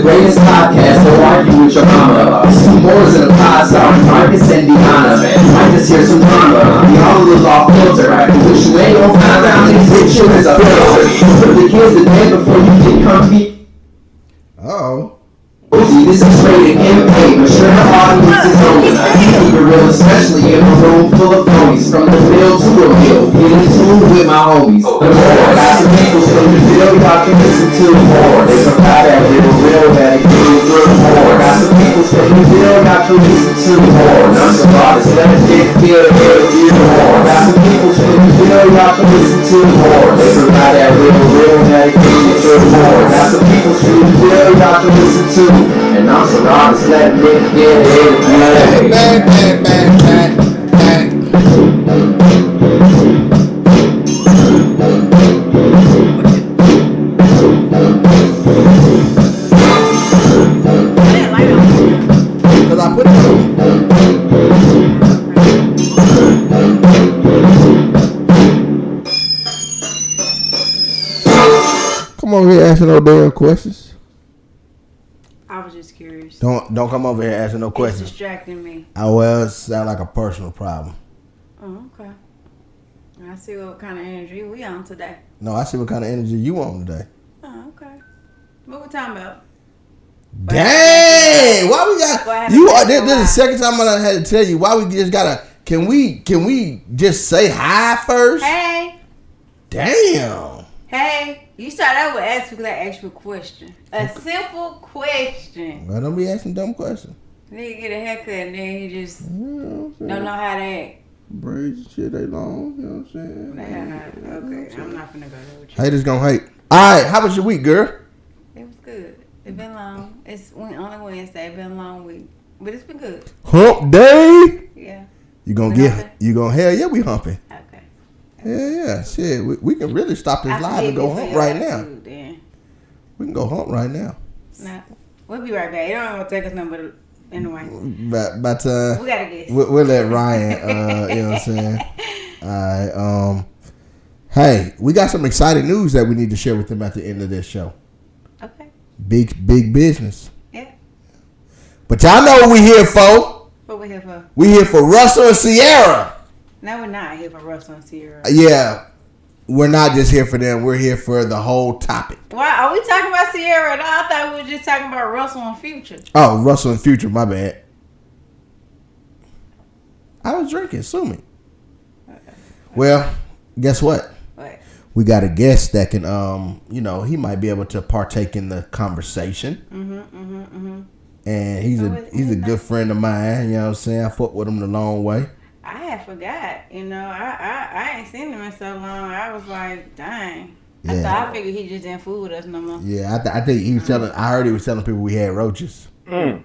greatest podcast. Don't argue with your mama. This is more than a pod star. Marcus and Deanna, man. Might just hear some drama. We all live off filter, right? But you ain't gonna find out these bitches a filter. Put the kids to bed before you get comfy. Oh. This is rated M8, but sure the audience is open. Keep it real, especially in a room full of phonies. From the mill to the mill, get in tune with my homies. The more, got some people from the mill, y'all can listen to more. They provide that real that it can good more. Got some people from the mill, y'all can listen to more. None of artists let it get more. Got some people from the mill, y'all can listen to more. They provide that real that it can good more. Got some people from the mill, y'all can listen to. And I'm so honest, let me get it. Bang. Because I put it on. Come over here asking no damn questions. I was just curious. Don't come over here asking no questions. It's distracting me. Oh, well, it sounds like a personal problem. Oh, okay. I see what kind of energy we on today. No, I see what kind of energy you on today. Oh, okay. What we talking about? Dang! Why we got you? This is the second time I had to tell you why we just gotta. Can we just say hi first? Hey. Damn. Hey. You start out with asking that actual question. A simple question. Well, don't be asking dumb questions. Nigga get a haircut and then he just don't know how to act. Braids and shit, they long. You know what I'm saying? Okay, I'm not finna go there with you. Haters gonna hate. All right, how was your week, girl? It was good. It's been long. It's only Wednesday. It's been a long week, but it's been good. Hump day. Yeah. You gonna hell yeah, we humping. Okay. Yeah, shit. We can really stop this live and go hump right now. We can go hump right now. Nah, we'll be right back. It don't gonna take us nothing but anyway. But we gotta guess. We'll let Ryan. You know what I'm saying? All right. Hey, we got some exciting news that we need to share with them at the end of this show. Okay. Big business. Yeah. But y'all know what we here for. What we here for? We here for Russell and Sierra. No, we're not here for Russell and Sierra. Yeah. We're not just here for them. We're here for the whole topic. Why are we talking about Sierra? No, I thought we were just talking about Russell and Future. Oh, Russell and Future. My bad. I was drinking. Sue me. Okay. Well, guess what? What? We got a guest that can, he might be able to partake in the conversation. And he's a good friend of mine. You know what I'm saying? I fuck with him the long way. I had forgot. I ain't seen him in so long. I was like, dang. I figured he just didn't fool with us no more. Yeah, I think he was telling. I heard he was telling people we had roaches. Yeah,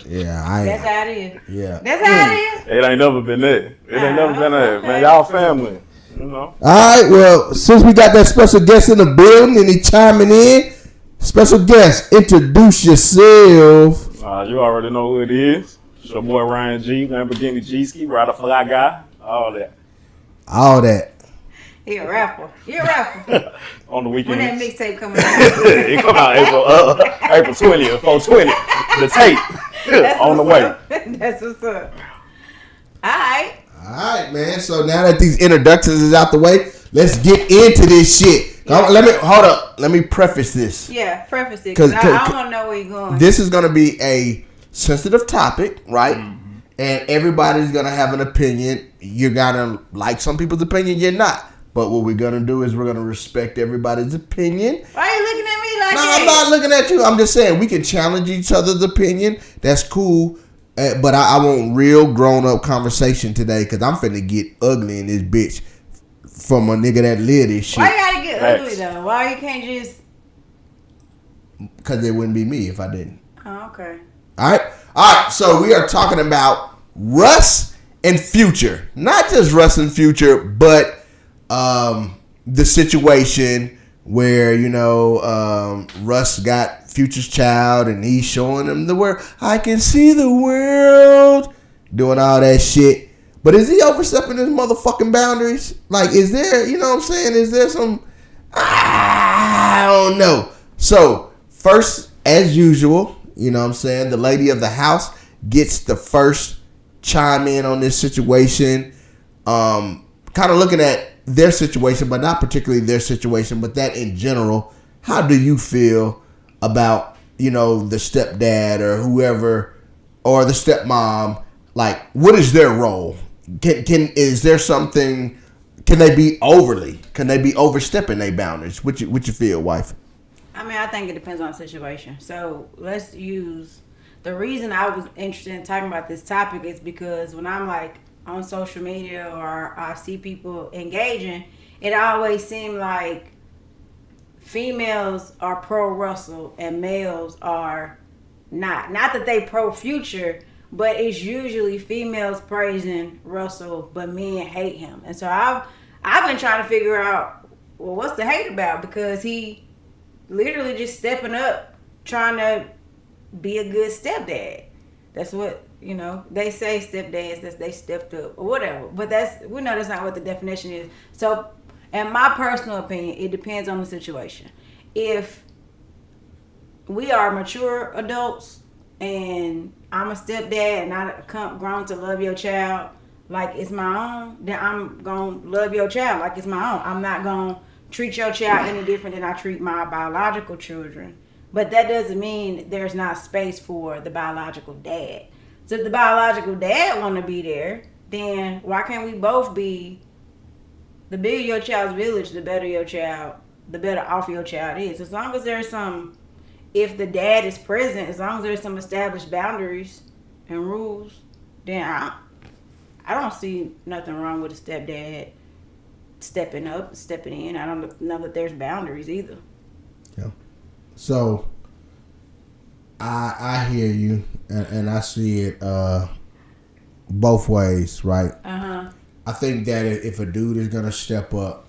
that's how it is. Yeah, that's how it is. It ain't never been that. It ain't never been that. Man, y'all family. You know. All right. Well, since we got that special guest in the building and he chiming in, special guest, introduce yourself. You already know who it is. It's your boy Ryan G, Lamborghini G-Ski, Rider Fly Guy, all that. He a rapper. On the weekend. When that mixtape coming out? It come out April 20th, 420. The tape. On the way. That's what's up. All right, man. So now that these introductions is out the way, let's get into this shit. Yeah. Let me preface this. Yeah, preface it. Because I want to know where you're going. This is going to be a sensitive topic, right? Mm-hmm. And everybody's going to have an opinion. You're going to like some people's opinion, you're not. But what we're going to do is we're going to respect everybody's opinion. Why are you looking at me like that? No, I'm not looking at you. I'm just saying we can challenge each other's opinion. That's cool. But I want real grown-up conversation today because I'm finna get ugly in this bitch from a nigga that live this shit. Why you gotta get ugly, though? Why you can't just... Because it wouldn't be me if I didn't. Oh, okay. All right. So we are talking about Russ and Future. Not just Russ and Future, but... the situation where Russ got Future's child and he's showing him the world. I can see the world, doing all that shit. But is he overstepping his motherfucking boundaries? Like, is there, you know what I'm saying? Is there some? I don't know. So first as usual, you know what I'm saying, the lady of the house gets the first chime in on this situation. Kind of looking at their situation, but not particularly their situation, but that in general. How do you feel about, the stepdad or whoever, or the stepmom? Like, what is their role? Is there something? Can they be overstepping their boundaries? What you feel, wife? I mean, I think it depends on the situation. So let's use the reason I was interested in talking about this topic is because when I'm like on social media or I see people engaging, it always seems like females are pro Russell and males are not. Not that they pro Future, but it's usually females praising Russell, but men hate him. And so I've been trying to figure out, well, what's the hate about? Because he literally just stepping up, trying to be a good stepdad. That's what, they say stepdads, that they stepped up or whatever. But we know that's not what the definition is. So, in my personal opinion, it depends on the situation. If we are mature adults and I'm a stepdad and I come grown to love your child like it's my own, then I'm going to love your child like it's my own. I'm not going to treat your child any different than I treat my biological children. But that doesn't mean there's not space for the biological dad. So if the biological dad want to be there, then why can't we both be? The bigger your child's village, the better off your child is. As long as there's if the dad is present, as long as there's some established boundaries and rules, then I don't see nothing wrong with a stepdad stepping up, stepping in. I don't know that there's boundaries either. Yeah. So I hear you, and I see it both ways, right? I think that if a dude is gonna step up,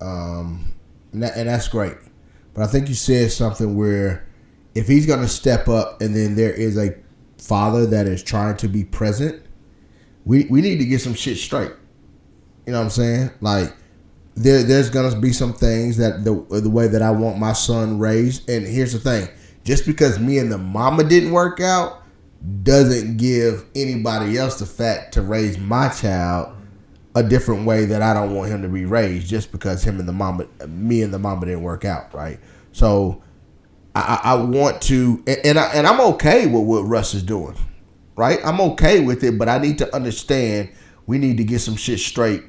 and that's great, but I think you said something where if he's gonna step up, and then there is a father that is trying to be present, we need to get some shit straight. You know what I'm saying? Like there's gonna be some things that the way that I want my son raised, and here's the thing: just because me and the mama didn't work out doesn't give anybody else the fact to raise my child a different way that I don't want him to be raised just because me and the mama didn't work out, right? So I want to, and I'm okay with what Russ is doing, right? I'm okay with it, but I need to understand we need to get some shit straight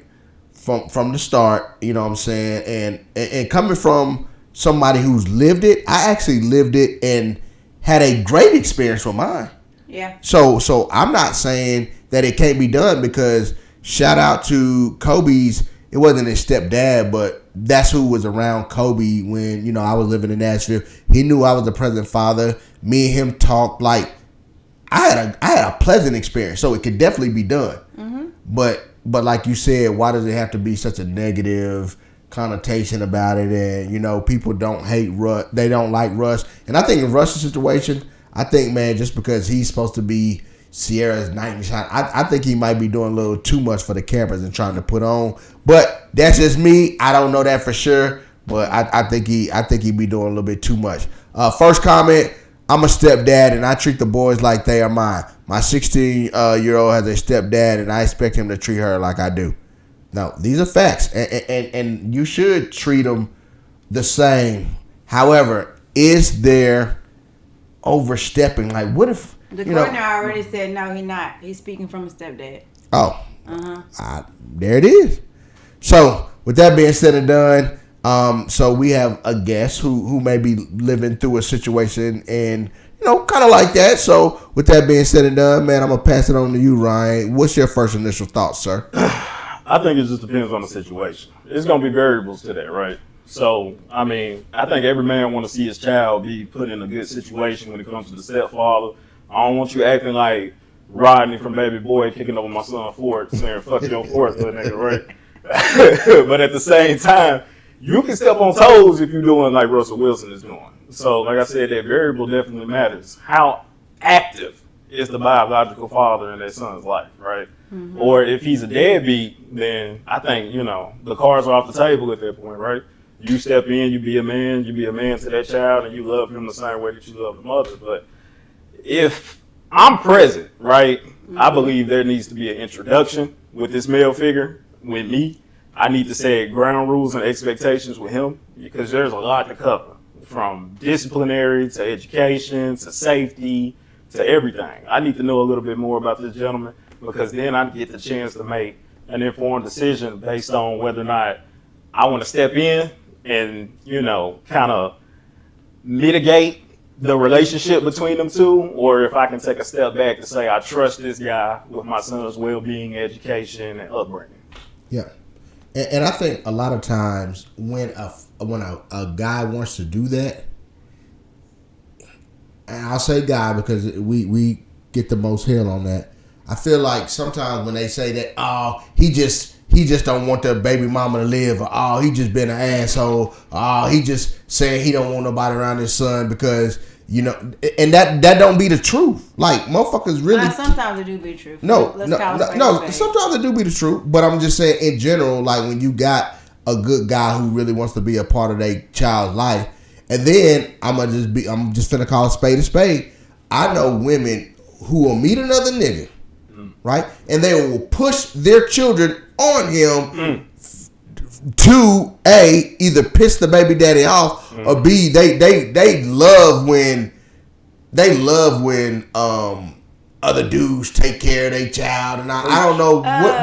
from the start, you know what I'm saying? And coming from somebody who's lived it, I actually lived it and had a great experience with mine. Yeah. So I'm not saying that it can't be done because shout out to Kobe's, it wasn't his stepdad, but that's who was around Kobe when, I was living in Nashville. He knew I was the present father. Me and him talked like I had a pleasant experience, so it could definitely be done. Mm-hmm. But like you said, why does it have to be such a negative connotation about it? And people don't hate Russ, they don't like Russ. And I think in Russ's situation, I think, man, just because he's supposed to be Sierra's knight in shine, I think he might be doing a little too much for the cameras and trying to put on. But that's just me. I don't know that for sure. But I think he be doing a little bit too much. First comment: I'm a stepdad and I treat the boys like they are mine. My 16-year-old has a stepdad and I expect him to treat her like I do. Now, these are facts, and you should treat them the same. However, is there overstepping? Like, what if the coordinator already said no, he's not. He's speaking from a stepdad. Oh, there it is. So, with that being said and done, so we have a guest who may be living through a situation and kind of like that. So, with that being said and done, man, I'm gonna pass it on to you, Ryan. What's your first initial thoughts, sir? I think it just depends on the situation. It's gonna be variables to that, right? So, I mean, I think every man want to see his child be put in a good situation when it comes to the stepfather. I don't want you acting like Rodney from Baby Boy picking up my son Ford saying, fuck your fourth little nigga, right? But at the same time, you can step on toes if you're doing like Russell Wilson is doing. So, like I said, that variable definitely matters. How active is the biological father in that son's life, right? Mm-hmm. Or if he's a deadbeat, then I think, the cards are off the table at that point, right? You step in, you be a man to that child, and you love him the same way that you love the mother. But if I'm present, right, I believe there needs to be an introduction with this male figure, with me. I need to set ground rules and expectations with him because there's a lot to cover, from disciplinary to education to safety to everything. I need to know a little bit more about this gentleman because then I get the chance to make an informed decision based on whether or not I want to step in and, kind of mitigate the relationship between them two, or if I can take a step back and say I trust this guy with my son's well-being, education, and upbringing. Yeah. And I think a lot of times when a guy wants to do that, and I'll say guy because we get the most hell on that. I feel like sometimes when they say that, oh, he just don't want the baby mama to live, or oh, he just been an asshole, oh, he just saying he don't want nobody around his son because, and that don't be the truth. Like, motherfuckers really. Sometimes it do be true. No, sometimes it do be the truth, but I'm just saying in general, like when you got a good guy who really wants to be a part of their child's life, and then I'm just finna call a spade. I know women who will meet another nigga, right? And they will push their children on him to A, either piss the baby daddy off, or B, they love when other dudes take care of their child, and I don't know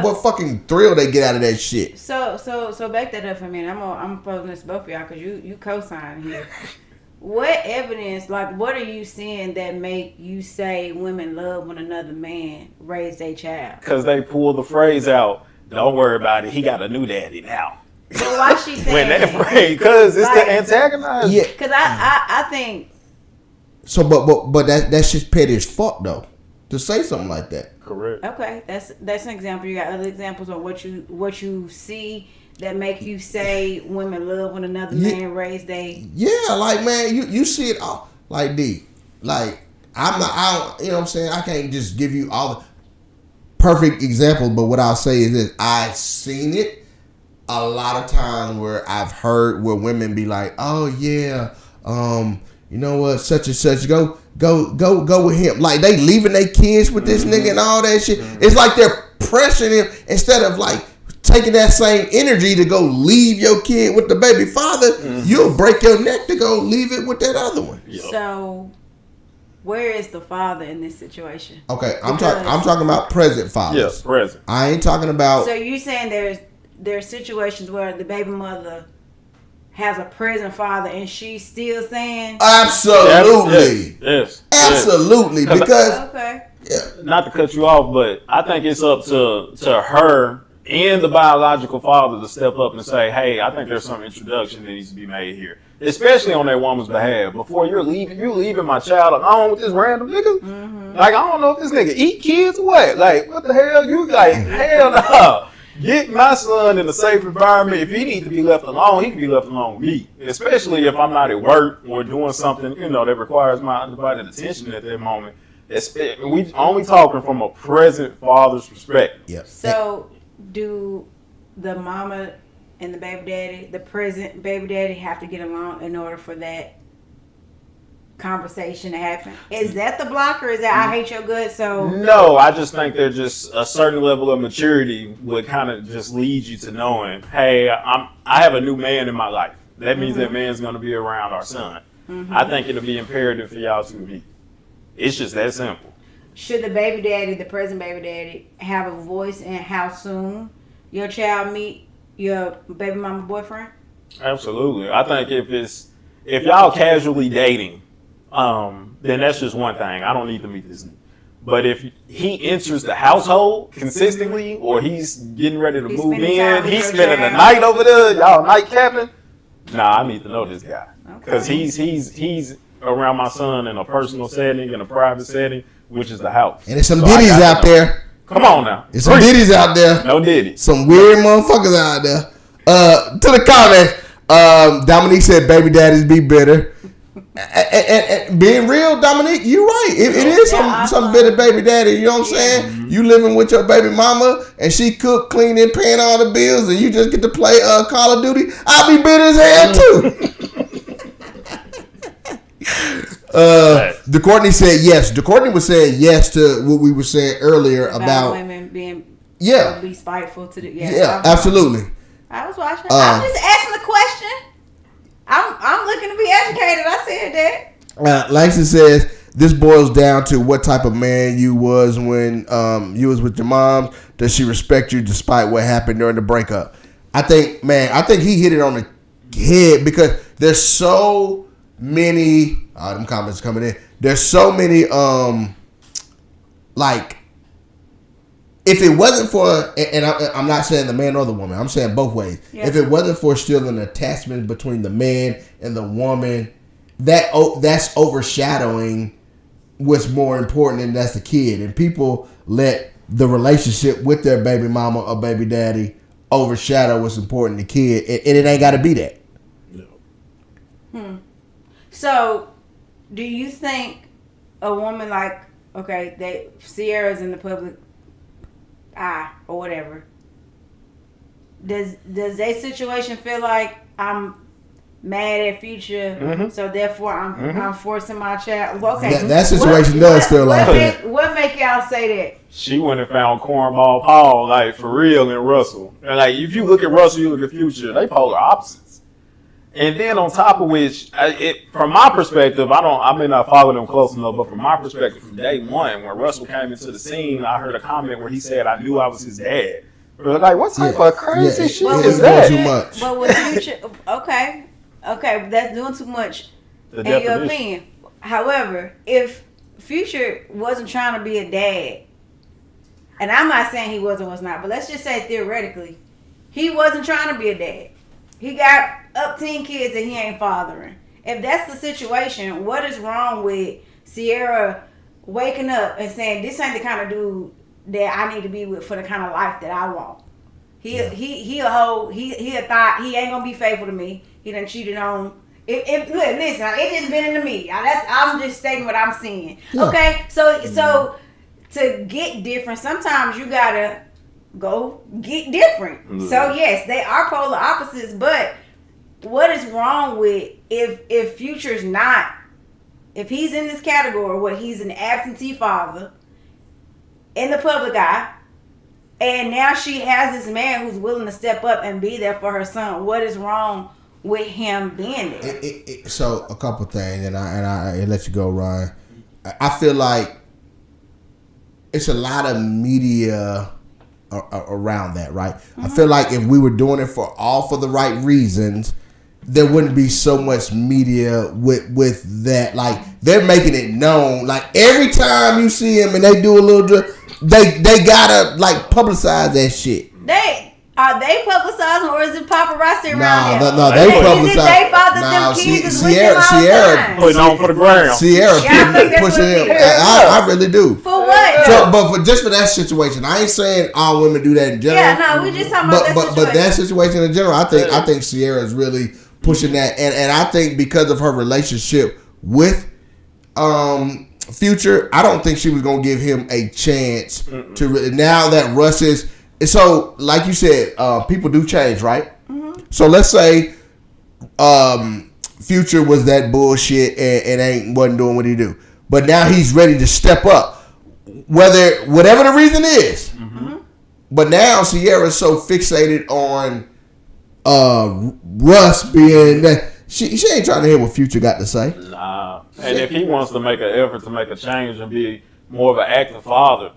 what fucking thrill they get out of that shit. So back that up for a minute. I'm posing this to both of y'all because you co-sign here. What evidence, like, what are you seeing that make you say women love when another man raise their child? Because they pull the phrase out, don't worry about it, he got a new daddy now. So why she saying when that phrase, because it's like, the antagonizing. Yeah. Because I think. So, but that's just petty as fuck, though, to say something like that. Correct. Okay, that's an example. You got other examples on what you see that make you say women love when another man raise they. Yeah, like, man, you see it all. Like, D, like, I don't, you know what I'm saying? I can't just give you all the perfect examples, but what I'll say is this: I've seen it a lot of times where I've heard where women be like, oh yeah, you know what, such and such, go with him. Like, they leaving their kids with this nigga and all that shit. It's like they're pressuring him instead of like taking that same energy to go leave your kid with the baby father. You'll break your neck to go leave it with that other one. Yep. So, where is the father in this situation? Okay, I'm talking about present fathers. Yes, present. I ain't talking about. So you saying there's situations where the baby mother has a present father and she's still saying Absolutely. Yes. Absolutely. Because okay. Yeah. Not to cut you off, but I think it's up to her and the biological father to step up and say, hey, I think there's some introduction that needs to be made here. Especially on that woman's behalf. Before you're leaving my child alone with this random nigga. Mm-hmm. Like, I don't know if this nigga eat kids or what. Like, what the hell? You like, hell no. Get my son in a safe environment. If he needs to be left alone, he can be left alone with me. Especially if I'm not at work or doing something, that requires my undivided attention at that moment. We only talking from a present father's perspective. Yep. So, do the mama and the baby daddy, the present baby daddy, have to get along in order for that conversation to happen? Is that the blocker? Is that I hate your guts? So no, I just think there's just a certain level of maturity would kind of just lead you to knowing, hey, I have a new man in my life. That means that man's going to be around our son. I think it'll be imperative for y'all to meet. It's just that simple. Should the baby daddy, the present baby daddy, have a voice in how soon your child meet your baby mama boyfriend? Absolutely. I think if y'all casually dating, then that's just one thing. I don't need to meet this nigga. But if he enters the household consistently, or he's getting ready to move in, he's spending the night over there, y'all night capping. Nah, I need to know this guy because he's around my son in a personal setting, in a private setting, which is the house. And there's some ditties out there. Come on now. There's some ditties out there. No ditties. Some weird motherfuckers out there. To the comments, Dominique said baby daddies be bitter. And being real, Dominique, you're right. It is some bitter baby daddy. You know what I'm saying? Mm-hmm. You living with your baby mama, and she cook, clean, and paying all the bills, and you just get to play Call of Duty. I'll be bitter as hell too. DeCourtney said yes. DeCourtney was saying yes to what we were saying earlier about women being be spiteful to the absolutely. I was watching. I'm just asking the question. I'm looking to be educated. I said that. Langston says this boils down to what type of man you was when you was with your mom. Does she respect you despite what happened during the breakup? I think he hit it on the head because there's so many. Them comments coming in. There's so many. Like, if it wasn't for, and I'm not saying the man or the woman, I'm saying both ways. Yeah. If it wasn't for still an attachment between the man and the woman, that's overshadowing what's more important, and that's the kid. And people let the relationship with their baby mama or baby daddy overshadow what's important to the kid, and it ain't got to be that. No. So, do you think a woman Sierra's in the public eye or whatever, does their situation feel like I'm mad at Future, so therefore I'm forcing my child? Well, okay, that situation does feel like that. What make y'all say that? She went and found Cornball Paul, like, for real, in Russell. And like, if you look at Russell, you look at Future, they polar opposites. And then on top of which, from my perspective, I may not follow them close enough, but from my perspective, from day one, when Russell came into the scene, I heard a comment where he said, "I knew I was his dad." We're like, what type of crazy shit is that? Too much. But with Future, okay, that's doing too much in your opinion. However, if Future wasn't trying to be a dad, and I'm not saying he was not, but let's just say theoretically, he wasn't trying to be a dad. He got up 10 kids that he ain't fathering. If that's the situation, what is wrong with Sierra waking up and saying, this ain't the kind of dude that I need to be with for the kind of life that I want? He a hoe. He a thought. He ain't gonna be faithful to me. He done cheated on. Listen, it just been into me. I'm just stating what I'm seeing. Yeah. Okay, so to get different, sometimes you gotta go get different. So yes, they are polar opposites, but what is wrong with if Future's not, if he's in this category where he's an absentee father in the public eye, and now she has this man who's willing to step up and be there for her son, what is wrong with him being there? So a couple things, and I let you go, Ryan. I feel like it's a lot of media around that, right? I feel like if we were doing it for the right reasons, there wouldn't be so much media with that. Like, they're making it known. Like, every time you see him and they do a little, they gotta like publicize that shit. Are they publicizing, or is it paparazzi around here? No, they publicize. Is it they father them kids? Sierra putting on for the ground. Sierra pushing him. I really do. For what? So, but just for that situation, I ain't saying all women do that in general. Yeah, no, we just talking about that situation. But that situation in general, I think Sierra is really pushing that, and I think because of her relationship with Future, I don't think she was gonna give him a chance to. Now that Russ is. So, like you said, people do change, right? So let's say Future was that bullshit and wasn't doing what he do, but now he's ready to step up, whatever the reason is. But now Sierra's so fixated on Russ being that she ain't trying to hear what Future got to say. Nah, and if he wants to make an effort to make a change and be more of an active father,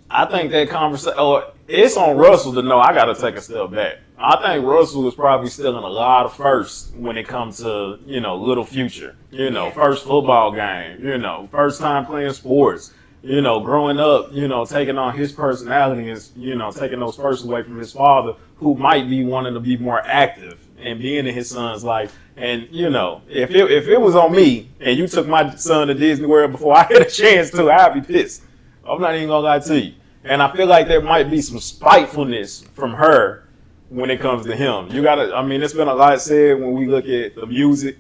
I think that conversation. It's on Russell to know I got to take a step back. I think Russell is probably still in a lot of firsts when it comes to, little Future. First football game, first time playing sports, growing up, taking on his personality and, taking those firsts away from his father, who might be wanting to be more active and being in his son's life. And, if it was on me and you took my son to Disney World before I had a chance to, I'd be pissed. I'm not even going to lie to you. And I feel like there might be some spitefulness from her when it comes to him. It's been a lot said when we look at the music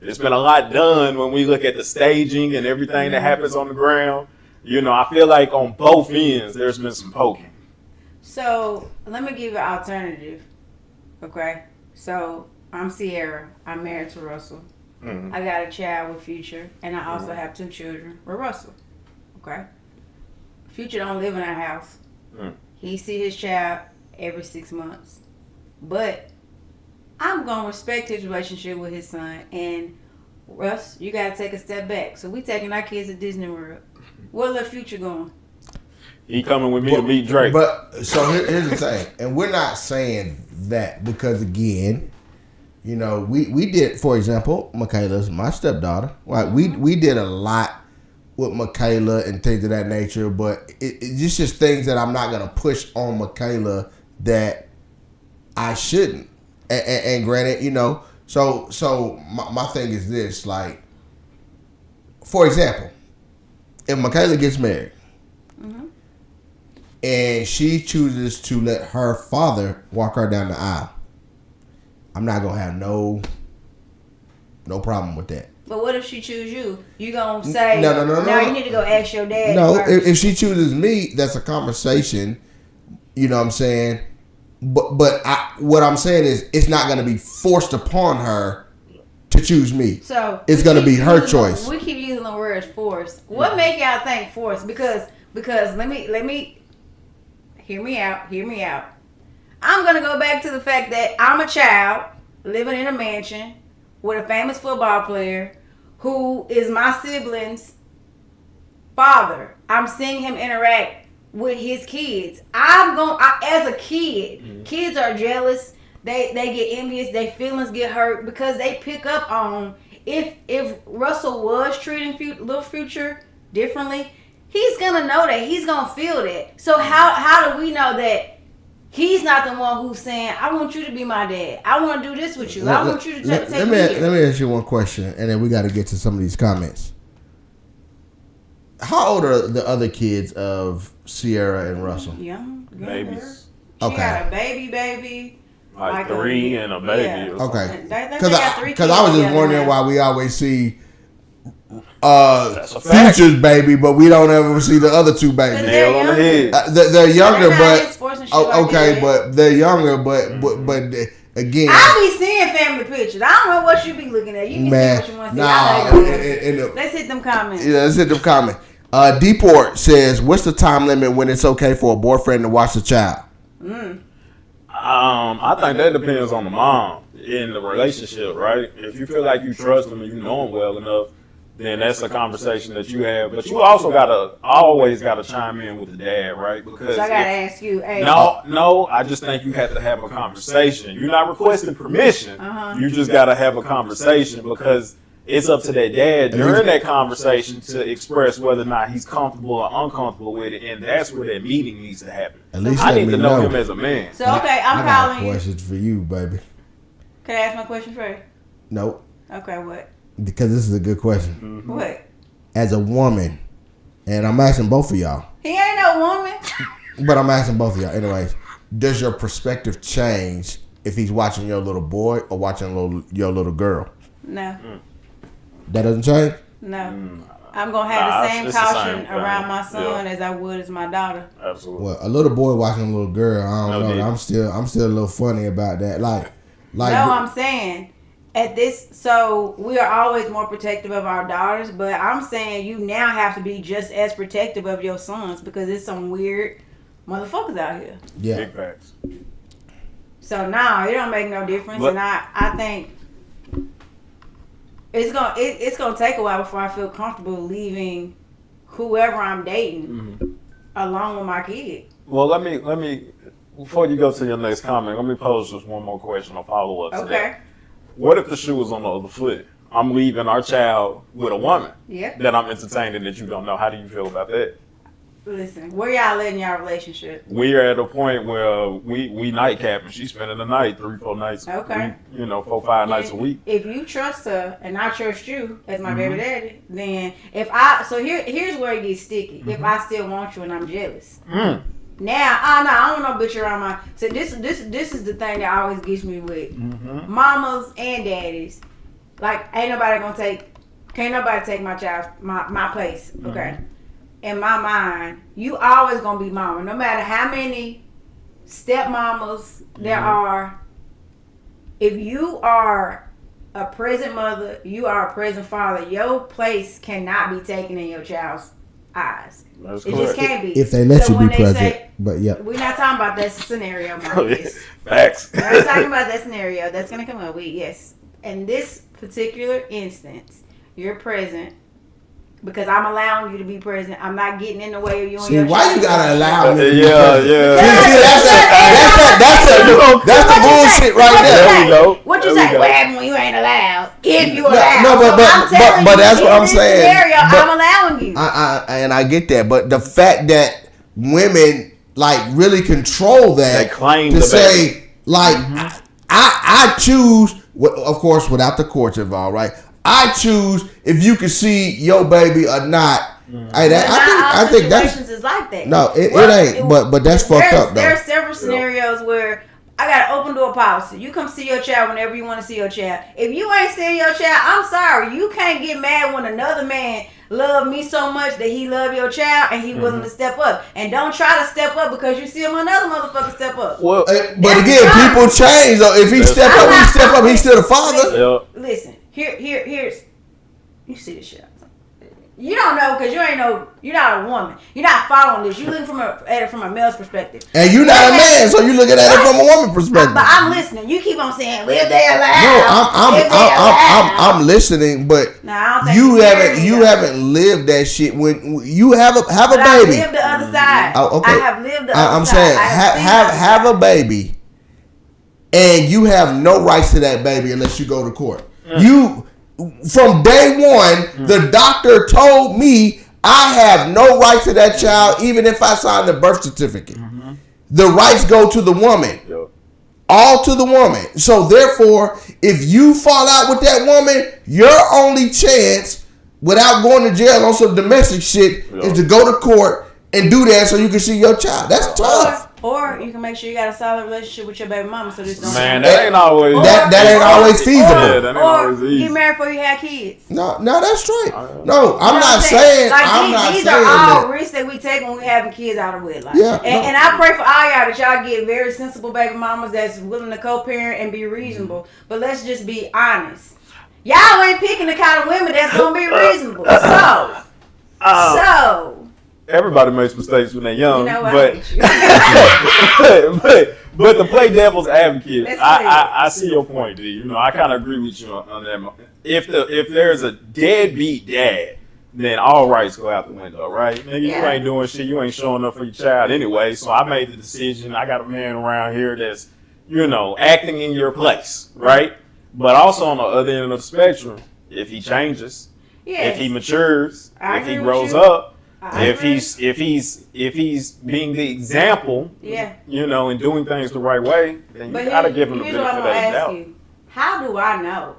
It's been a lot done when we look at the staging and everything that happens on the ground. You know, I feel like on both ends, there's been some poking. So let me give you an alternative. Okay. So I'm Sierra. I'm married to Russell. Mm-hmm. I got a child with Future, and I also have 2 children with Russell. Okay. Future don't live in our house. He see his child every 6 months, but I'm gonna respect his relationship with his son. And Russ, you gotta take a step back. So we taking our kids to Disney World. Where the Future going? He coming with me to meet Drake. But so here's the thing, and we're not saying that because again, you know, we did, for example, Michaela's my stepdaughter. Right, we did a lot with Michaela and things of that nature, but it's just things that I'm not gonna push on Michaela that I shouldn't. And granted, you know, so my thing is this, like, for example, if Michaela gets married and she chooses to let her father walk her down the aisle, I'm not gonna have no problem with that. But what if she choose you? You gonna say no. Now you need to go ask your dad. No, first. if she chooses me, that's a conversation. You know what I'm saying? But what I'm saying is it's not going to be forced upon her to choose me. So it's going to be her choice. We keep using the word force. What make y'all think force? Because let me hear me out. I'm going to go back to the fact that I'm a child living in a mansion with a famous football player who is my sibling's father. I'm seeing him interact with his kids. As a kid, kids are jealous. They get envious. Their feelings get hurt because they pick up on if Russell was treating little Future differently, he's gonna know that. He's gonna feel that. So how do we know that he's not the one who's saying, I want you to be my dad. I want to do this with you. I want you to take me here. Let me ask you one question, and then we got to get to some of these comments. How old are the other kids of Sierra and Russell? Young. Babies. She got a baby. Like 3 and a baby. Yeah. Okay. Because Because I was just wondering why we always see That's a fact. Future's baby, but we don't ever see the other 2 babies. Nail on the head. They're younger, but but they're younger, but again, I be seeing family pictures. I don't know what you be looking at. You can see what you want to see. I know. Let's hit them comments. Yeah, let's hit them comments. Deport says, "What's the time limit when it's okay for a boyfriend to watch the child?" I think that depends on the mom in the relationship, right? If you feel like you trust them and you know them well enough, then that's a conversation that you have. But you also always gotta chime in with the dad, right? Because so I gotta ask you, hey. No, I just think you have to have a conversation. You're not requesting permission. You just gotta have a conversation because it's up to that dad during that conversation to express whether or not he's comfortable or uncomfortable with it, and that's where that meeting needs to happen. At least I need to know him as a man. So okay, I'm calling you. Questions for you, baby. Can I ask my question first? Nope. Okay, what? Because this is a good question. Mm-hmm. What? As a woman, and I'm asking both of y'all. He ain't no woman. But I'm asking both of y'all. Anyways, does your perspective change if he's watching your little boy or watching your little girl? No. That doesn't change? No. I'm going to have the same caution around my son as I would as my daughter. Absolutely. Well, a little boy watching a little girl, I don't know. I'm still a little funny about that. Like no, I'm saying at this, so we are always more protective of our daughters, but I'm saying you now have to be just as protective of your sons because there's some weird motherfuckers out here. Yeah. Big facts. So now it don't make no difference, But, and I think it's gonna take a while before I feel comfortable leaving whoever I'm dating along with my kid. Well, let me before you go to your next comment, let me pose just one more question or follow up to that. What if the shoe was on the other foot? I'm leaving our child with a woman that I'm entertaining that you don't know. How do you feel about that? Listen, where y'all at in y'all relationship? We are at a point where we night capping. She's spending the night 3-4 nights. Okay. 4-5 nights a week. If you trust her and I trust you as my baby daddy, then here's where it gets sticky. If I still want you and I'm jealous. Now, I don't want no bitch around my. So this is the thing that always gets me with mamas and daddies. like can't nobody take my child, my place. Okay. In my mind, you always gonna be mama, no matter how many stepmamas there are. If you are a present mother, you are a present father. Your place cannot be taken in your child's eyes. That's it correct. just can't be. If they let you when be they present, say, but yeah. we're not talking about that scenario, Marcus. Facts. We're not talking about that scenario. That's gonna come up. Yes, in this particular instance, you're present. Because I'm allowing you to be present. I'm not getting in the way of you and See, your why child. you gotta allow me to be Yeah, present? yeah. See, that's the bullshit right there. There we go. What you There we say? go. What happened when you ain't allowed? If you No, allowed. no, but- I'm telling but you, that's what in I'm this saying. Scenario, But- I'm allowing you. And I get that, but the fact that women like really control that They claim to the say baby. like I choose, of course, without the courts involved, right? I choose if you can see your baby or not. Hey, But not all I think that's situations is like that. no, it Well, ain't. But that's fucked up though. There are several scenarios where I got an open door policy. You come see your child whenever you want to see your child. If you ain't seeing your child, I'm sorry. You can't get mad when another man love me so much that he love your child and he willing to step up. And don't try to step up because you see another motherfucker step up. Well, But again, people change though. If he step up, he step up. He's still the father. yeah. Listen, here's you see the shit. You don't know because you're not a woman. You're not following this. You looking at it from a male's perspective. And you're not a man, so you're looking at it from a woman perspective. But I'm listening. You keep on saying, "Well, they allowed." No, I'm listening, but No, I don't think you hear me, though. haven't lived that shit. When you have a But baby, I lived the other side. Oh, okay. I have lived the other I'm side. saying I have seen the other have side. a baby, and you have no rights to that baby unless you go to court. You from day one, the doctor told me I have no right to that child, even if I sign the birth certificate. The rights go to the woman. Yeah. All to the woman. So therefore, if you fall out with that woman, your only chance, without going to jail on some domestic shit, is to go to court and do that so you can see your child. That's tough. Or you can make sure you got a solid relationship with your baby mama, so this don't Man, happen. that ain't always That ain't always feasible. Yeah, that ain't always Or easy. get married before you have kids. No, that's straight. No, You know I'm what not I'm saying. Like I'm not these saying are all that. risks that we take when we having kids out of wedlock. Yeah, And I pray for all y'all that y'all get very sensible baby mamas that's willing to co-parent and be reasonable. But let's just be honest. Y'all ain't picking the kind of women that's gonna be reasonable. So Everybody makes mistakes when they're young, you know what? but to play devil's advocate, Let's I see your point, D. You know, I kind of agree with you on that. If there's a deadbeat dad, then all rights go out the window, right? Nigga, you ain't doing shit. You ain't showing up for your child anyway. So I made the decision. I got a man around here that's, acting in your place, right? But also on the other end of the spectrum, if he changes, if he matures, if he grows up. If he's being the example, and doing things the right way, then you gotta give him the benefit of the doubt. How do I know?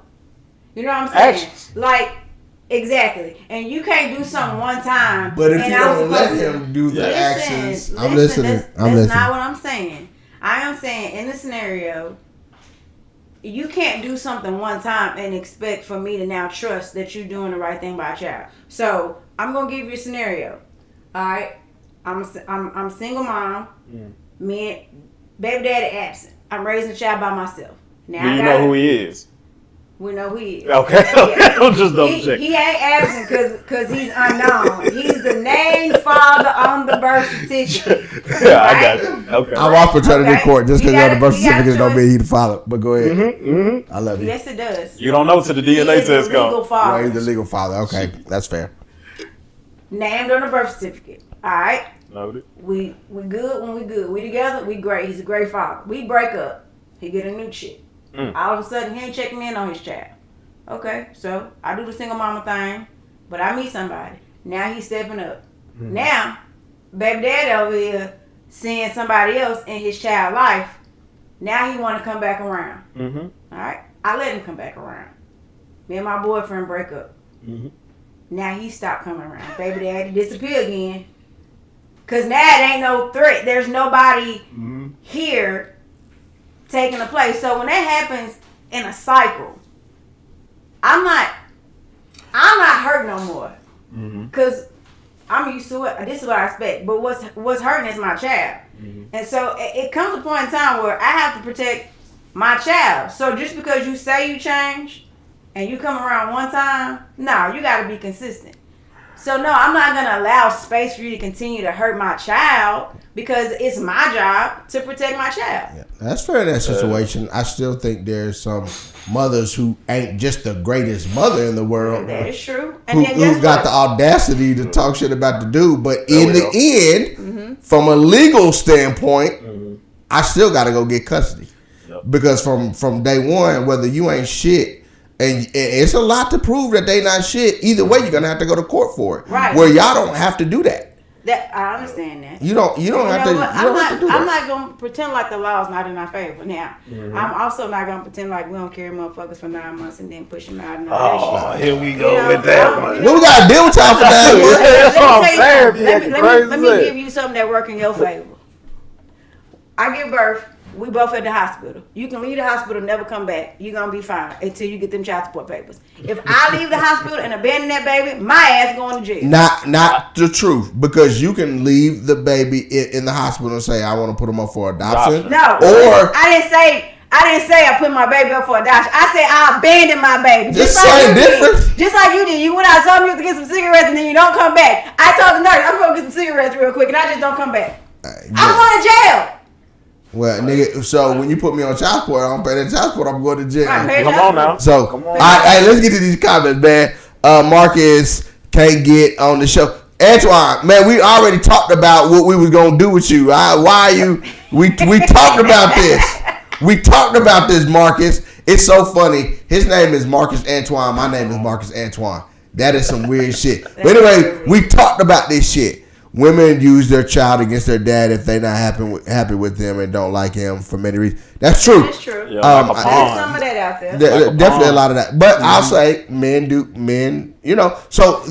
You know what I'm saying? Actions. Like, exactly. And you can't do something one time. But if and you I was don't let supposed to- him do the actions, I'm listen, listening. That's I'm listening. not what I'm saying. I am saying in the scenario, you can't do something one time and expect for me to now trust that you're doing the right thing by a child. So I'm gonna give you a scenario. All right, I'm a single mom. Me and baby daddy absent. I'm raising a child by myself. Now Do you know who he is? We know who he is. Okay, I'm just double checking. He ain't absent because he's unknown. He's the named father on the birth certificate. Yeah, I got you. Okay. I walk paternity court just because you're on the birth He got a certificate don't choice. mean he the father. But go ahead. I love you. Yes, it does. You don't know till the He DNA is the test legal comes. father. Well, he's the legal father. Okay, that's fair. Named on the birth certificate. All right. Noted. We good when we good. We together. We great. He's a great father. We break up. He get a new chick. All of a sudden, he ain't checking in on his child. Okay, so I do the single mama thing, but I meet somebody. Now he's stepping up. Now, baby daddy over here seeing somebody else in his child life. Now he want to come back around. All right, I let him come back around. Me and my boyfriend break up. Now he stopped coming around. Baby daddy disappear again. Cause now it ain't no threat. There's nobody here taking the place. So when that happens in a cycle, I'm not hurt no more. Cause I'm used to it. This is what I expect. But what's hurting is my child. And so it comes a point in time where I have to protect my child. So just because you say you change and you come around one time, no, you got to be consistent. So no, I'm not going to allow space for you to continue to hurt my child because it's my job to protect my child. Yeah, that's fair in that situation. I still think there's some mothers who ain't just the greatest mother in the world. That is true. And who got the audacity to talk shit about the dude. But in the end, from a legal standpoint, I still got to go get custody. Because from day one, whether you ain't shit, and it's a lot to prove that they not shit. Either way, you're gonna have to go to court for it. Right. Where y'all don't have to do that. That I understand that. You don't have to. Do I'm that. not gonna pretend like the law is not in our favor. Now, I'm also not gonna pretend like we don't carry motherfuckers for 9 months and then push them out. Oh, here we go with that one. We gotta deal with y'all for that. Let me give you something that work in your favor. I give birth. We both at the hospital. You can leave the hospital, never come back. You're going to be fine until you get them child support papers. If I leave the hospital and abandon that baby, my ass going to jail. Not the truth. Because you can leave the baby in the hospital and say, I want to put him up for adoption. No. Or I didn't say I put my baby up for adoption. I said I abandoned my baby. Just same difference. Just like you did. You went out and told me to get some cigarettes and then you don't come back. I told the nurse, I'm going to get some cigarettes real quick and I just don't come back. I'm going to jail. Well, nigga, so when you put me on child support, I don't pay that child support, I'm going to jail. Come on now. So, hey, let's get to these comments, man. Marcus can't get on the show. Antoine, man, we already talked about what we was going to do with you. Why are you... We talked about this. We talked about this, Marcus. It's so funny. His name is Marcus Antoine. My name is Marcus Antoine. That is some weird shit. But anyway, we talked about this shit. Women use their child against their dad if they're not happy with him and don't like him for many reasons. That's true. That's true. Yeah, There's some of that out there. Definitely a lot of that. But I'll say men, you know. So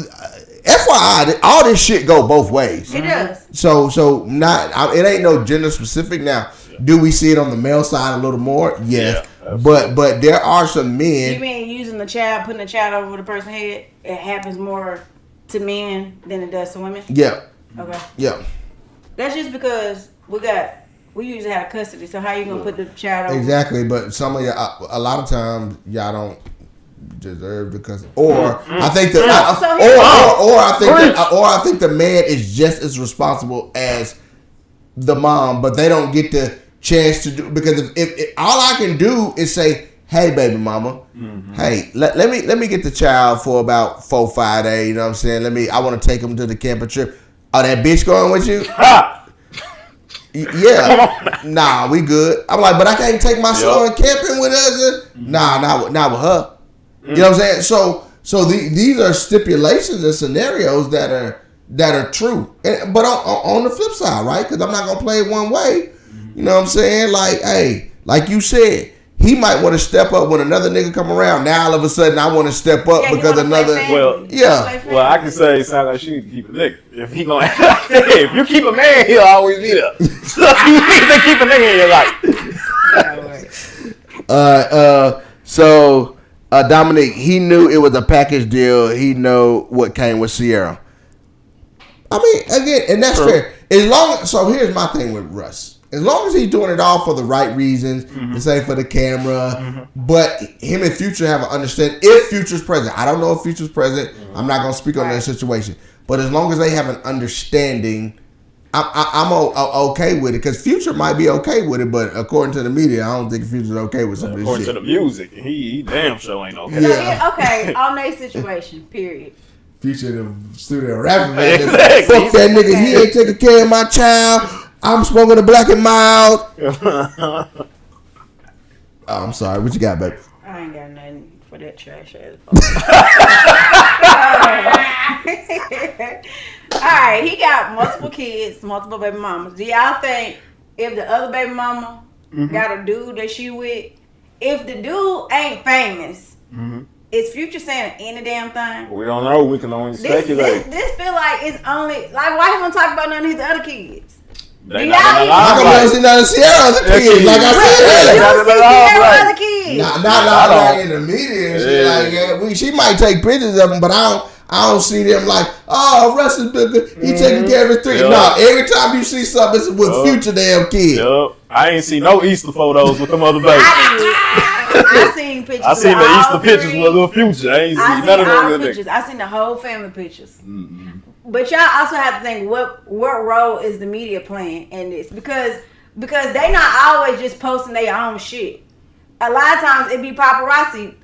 FYI, all this shit go both ways. It does. So it ain't no gender specific. Now, do we see it on the male side a little more? Yes. Yeah, but there are some men. You mean using the child, putting the child over the person's head? It happens more to men than it does to women? Yeah. Okay. Yeah. That's just because we usually have custody. So how you gonna put the child over? Exactly, but some of y'all, a lot of times y'all don't deserve the custody. Or I think that, or I think the man is just as responsible as the mom, but they don't get the chance to do, because if all I can do is say, hey, baby mama, hey, let me get the child for about 4-5 days. You know what I'm saying? I want to take him to the camping trip. Oh, that bitch going with you? Yeah. Nah, we good. I'm like, but I can't take my son camping with us. Nah, not with her. You know what I'm saying? So these are stipulations and scenarios that are true. But on the flip side, right? Because I'm not gonna play it one way. You know what I'm saying? Like, hey, like you said, he might want to step up when another nigga come around. Now all of a sudden I want to step up because another. Well, I can say it sounds like she need to keep a nigga. If he gonna, if you keep a man, he'll always be there. So you need to keep a nigga in your life. So Dominic, he knew it was a package deal. He know what came with Sierra. I mean, again, and that's fair. So here's my thing with Russ. As long as he's doing it all for the right reasons, to say for the camera, but him and Future have an understanding. If Future's present, I don't know if Future's present. I'm not gonna speak on that situation. But as long as they have an understanding, I'm okay with it. Because Future might be okay with it, but according to the media, I don't think Future's okay with some of this shit. According to the music, he damn sure ain't okay. Yeah. Okay, on their situation, period. Future in the studio rapping, man. Fuck that nigga. He ain't taking care of my child. I'm smoking a black and mild. Oh, I'm sorry. What you got, baby? I ain't got nothing for that trash ass. All right, he got multiple kids, multiple baby mamas. Do y'all think if the other baby mama got a dude that she with, if the dude ain't famous, is Future saying any damn thing? We don't know. We can only speculate. This feel like it's only like, why he won't talk about none of his other kids? They not I can see none of Sierra other kids. Like I said, you see Sierra other kids. is. Not in the media and shit like that. She might take pictures of them, but I don't see them like, oh, Russ is good. He taking care of his three. No, every time you see something, it's with Future damn kid. Yep. I ain't seen no Easter photos with them other babies. I seen pictures. I seen the Easter pictures with little Future. I ain't seen none of those pictures. I seen the whole family pictures. But y'all also have to think what role is the media playing in this, because they not always just posting their own shit. A lot of times it be paparazzi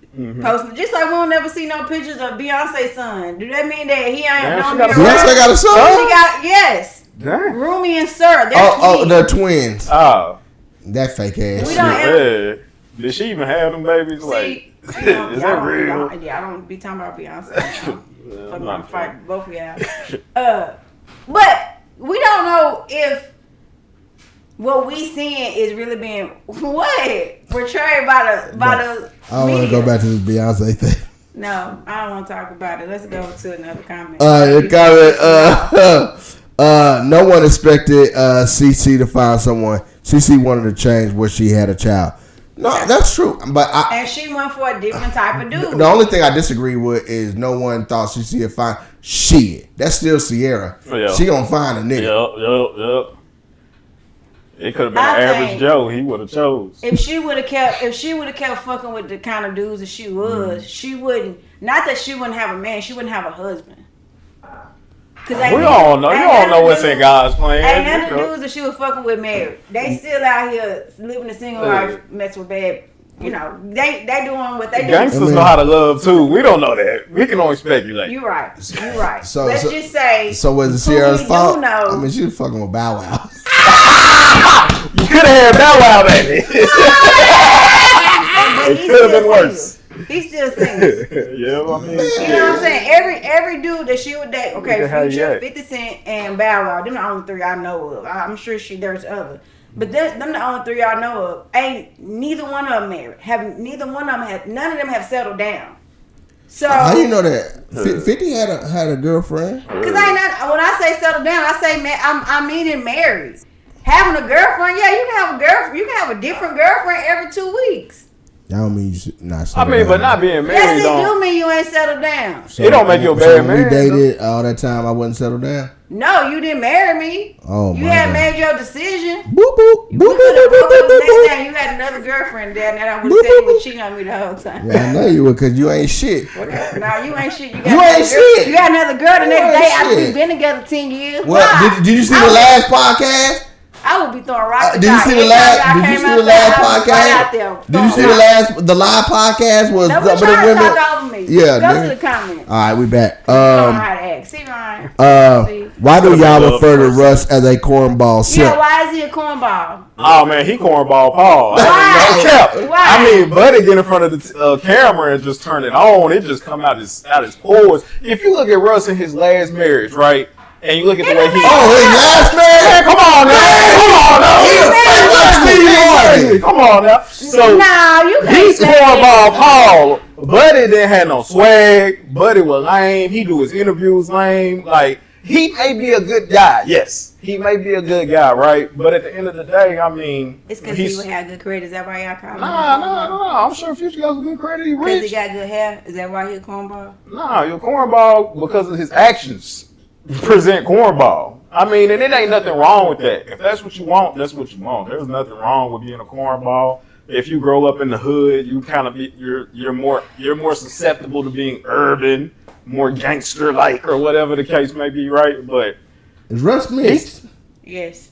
posting. Just like we don't never see no pictures of Beyonce's son. Do that mean that he ain't no Beyonce got a son? She got, yes. Damn. Rumi and Sir. They're twins. Oh. That fake ass We shit. don't ever, Did she even have them babies? Is that real? I don't be talking about Beyonce. I'm not fight both of y'all. But we don't know if what we seeing is really being portrayed by the I don't want to go back to this Beyonce thing. No, I don't want to talk about it. Let's go to another comment. No one expected CC to find someone. CC wanted to change where she had a child. No, that's true. But and she went for a different type of dude. The only thing I disagree with is no one thought CC would find shit. That's still Sierra. Yeah. She gonna find a nigga. Yep. It could have been an average Joe. He would have chose. If she would have kept fucking with the kind of dudes that she was, she wouldn't. Not that she wouldn't have a man. She wouldn't have a husband. We all know. You all know what's in God's plan. Ain't none of the dudes that she was fucking with married. They still out here living a single life, messing with bad. You know, they doing what they do. Gangsters know how to love too. We don't know that. We can only speculate. You're right. So let's just say. So was it Sierra's fault? Know, I mean, she was fucking with Bow Wow. You could have had Bow Wow, baby. It could have been worse. He's still single. Yeah, I mean, you know what I'm saying? Every dude that she would date, okay, Future, 50 Cent, and Bow Wow, them the only three I know of. I'm sure there's other, but them the only three I know of. Ain't neither one of them married. None of them have settled down. So how you know that 50 had a girlfriend? Because when I say settle down, I say I mean married. Having a girlfriend, yeah, you can have a girlfriend. You can have a different girlfriend every 2 weeks. That don't mean you should not settle down. But not being married. Yes, it do mean you ain't settled down. So, it don't make you a bad man. We dated all that time. I wasn't settled down. No, you didn't marry me. Oh you my had God. made your decision. Boop boop. You could have broke up the next time you had another girlfriend there, and I would have said you were cheating on me the whole time. Yeah, I know you would, cause you ain't shit. Nah, you ain't shit. You ain't shit. You got another girl the next day after we've been together 10 years. Well, did you see the last podcast? I would be throwing rocks. Did you see the last podcast? Did you see the live podcast was some of the women? Talk over me. Yeah, go to the comments. All right, we back. You know how to act. See, Ryan. Why do y'all refer to Russ as a cornball simp? Yeah, why is he a cornball? Oh man, he cornball Paul. Why? I mean, Buddy get in front of the camera and just turn it on. It just come out his pores. If you look at Russ in his last marriage, right? And you look at the way he... Oh, his last man? Come on now. Come on now. So, you can't he's cornball Paul. Buddy didn't have no swag. Buddy was lame. He do his interviews lame. Like, he may be a good guy. Yes. He may be a good guy, right? But at the end of the day, I mean... It's because he would have good credit. Is that why y'all call him? Nah. I'm sure Future got good credit. He rich. Because he got good hair? Is that why he a cornball? Nah, you're a cornball because of his actions. Present cornball. I mean, and it ain't nothing wrong with that. If that's what you want, that's what you want. There's nothing wrong with being a cornball. If you grow up in the hood, you kind of you're more susceptible to being urban, more gangster like, or whatever the case may be, right? But is Russ mixed? Yes.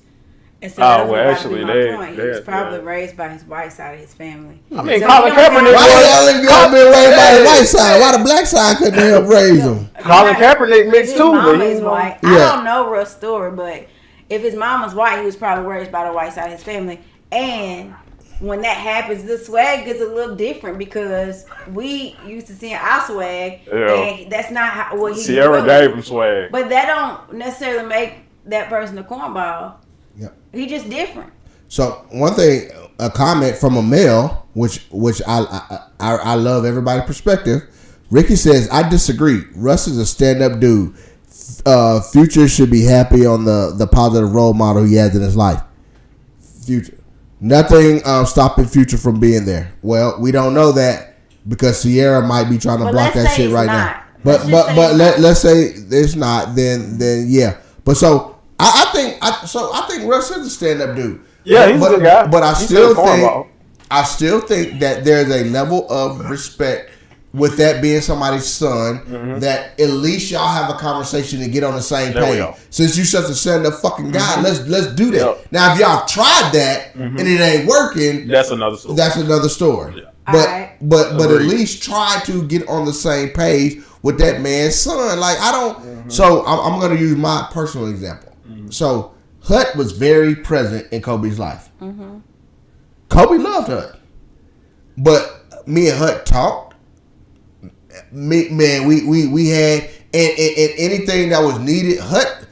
And so actually, he was probably raised by his white side of his family. I mean, Colin Kaepernick. Why y'all been raised by the white side? Why the black side couldn't help raise him? Colin Kaepernick mixed too, but he's white. Yeah. I don't know Russ' story, but if his mom was white, he was probably raised by the white side of his family. And when that happens, the swag gets a little different because we used to see our swag, and that's not what he. Sierra gave him swag, but that don't necessarily make that person a cornball. Yep. He just different. So one thing, a comment from a male, which I love everybody's perspective. Ricky says, I disagree. Russ is a stand-up dude. Future should be happy on the positive role model he has in his life. Future. Nothing stopping Future from being there. Well, we don't know that because Sierra might be trying to block that shit right now. But let's say it's not. Then yeah. But so I think Russ is a stand-up dude. Yeah, he's a good guy. But I still think that there's a level of respect with that being somebody's son, that at least y'all have a conversation and get on the same page. Since you such a stand-up fucking guy, let's do that. Yep. Now, if y'all tried that and it ain't working, that's another story. Yeah. But at least try to get on the same page with that man's son. Like I don't. So I'm going to use my personal example. So Hut was very present in Kobe's life. Kobe loved Hut, but me and Hut talked. We had and anything that was needed, Hut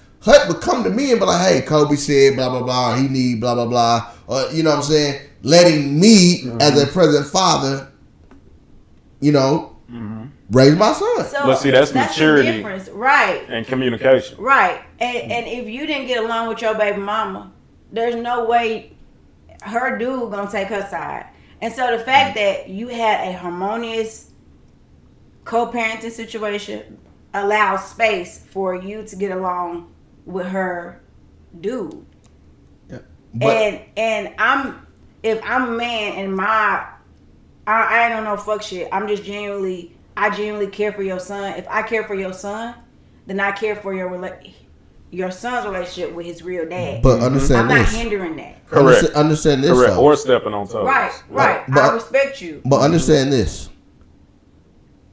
would come to me and be like, hey, Kobe said blah blah blah, he need blah blah blah, or you know what I'm saying, letting me as a present father, raise my son. So but see, that's maturity, right, and communication, right. And if you didn't get along with your baby mama, there's no way her dude gonna take her side. And so the fact that you had a harmonious co-parenting situation allows space for you to get along with her dude. Yeah. And if I'm a man and I don't know fuck shit. I genuinely care for your son. If I care for your son, then I care for your son's relationship with his real dad. But understand I'm this. not hindering that. Correct. Understand this. Correct. Though. Or stepping on toes. Right. I respect you. But understand this.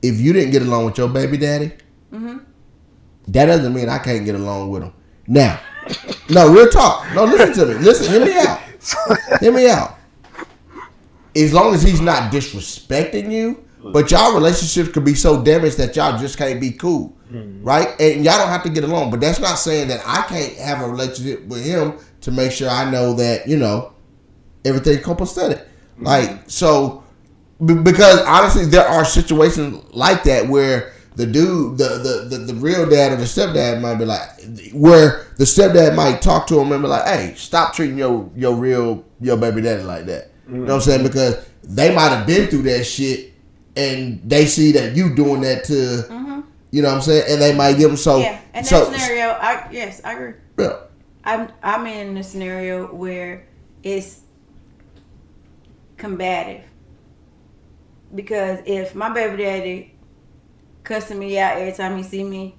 If you didn't get along with your baby daddy, that doesn't mean I can't get along with him. Now, no, real talk. No, listen to me. Hear me out. Hear me out. As long as he's not disrespecting you, but y'all relationships could be so damaged that y'all just can't be cool, right? And y'all don't have to get along. But that's not saying that I can't have a relationship with him to make sure I know that, everything's copacetic. Like, so... Because honestly, there are situations like that where the dude, the real dad or the stepdad might be like, where the stepdad might talk to him and be like, "Hey, stop treating your baby daddy like that." You know what I'm saying? Because they might have been through that shit and they see that you doing that to, you know what I'm saying, and they might give them so. Yeah, and that scenario, I agree. Yeah, I'm in a scenario where it's combative. Because if my baby daddy cussing me out every time he see me,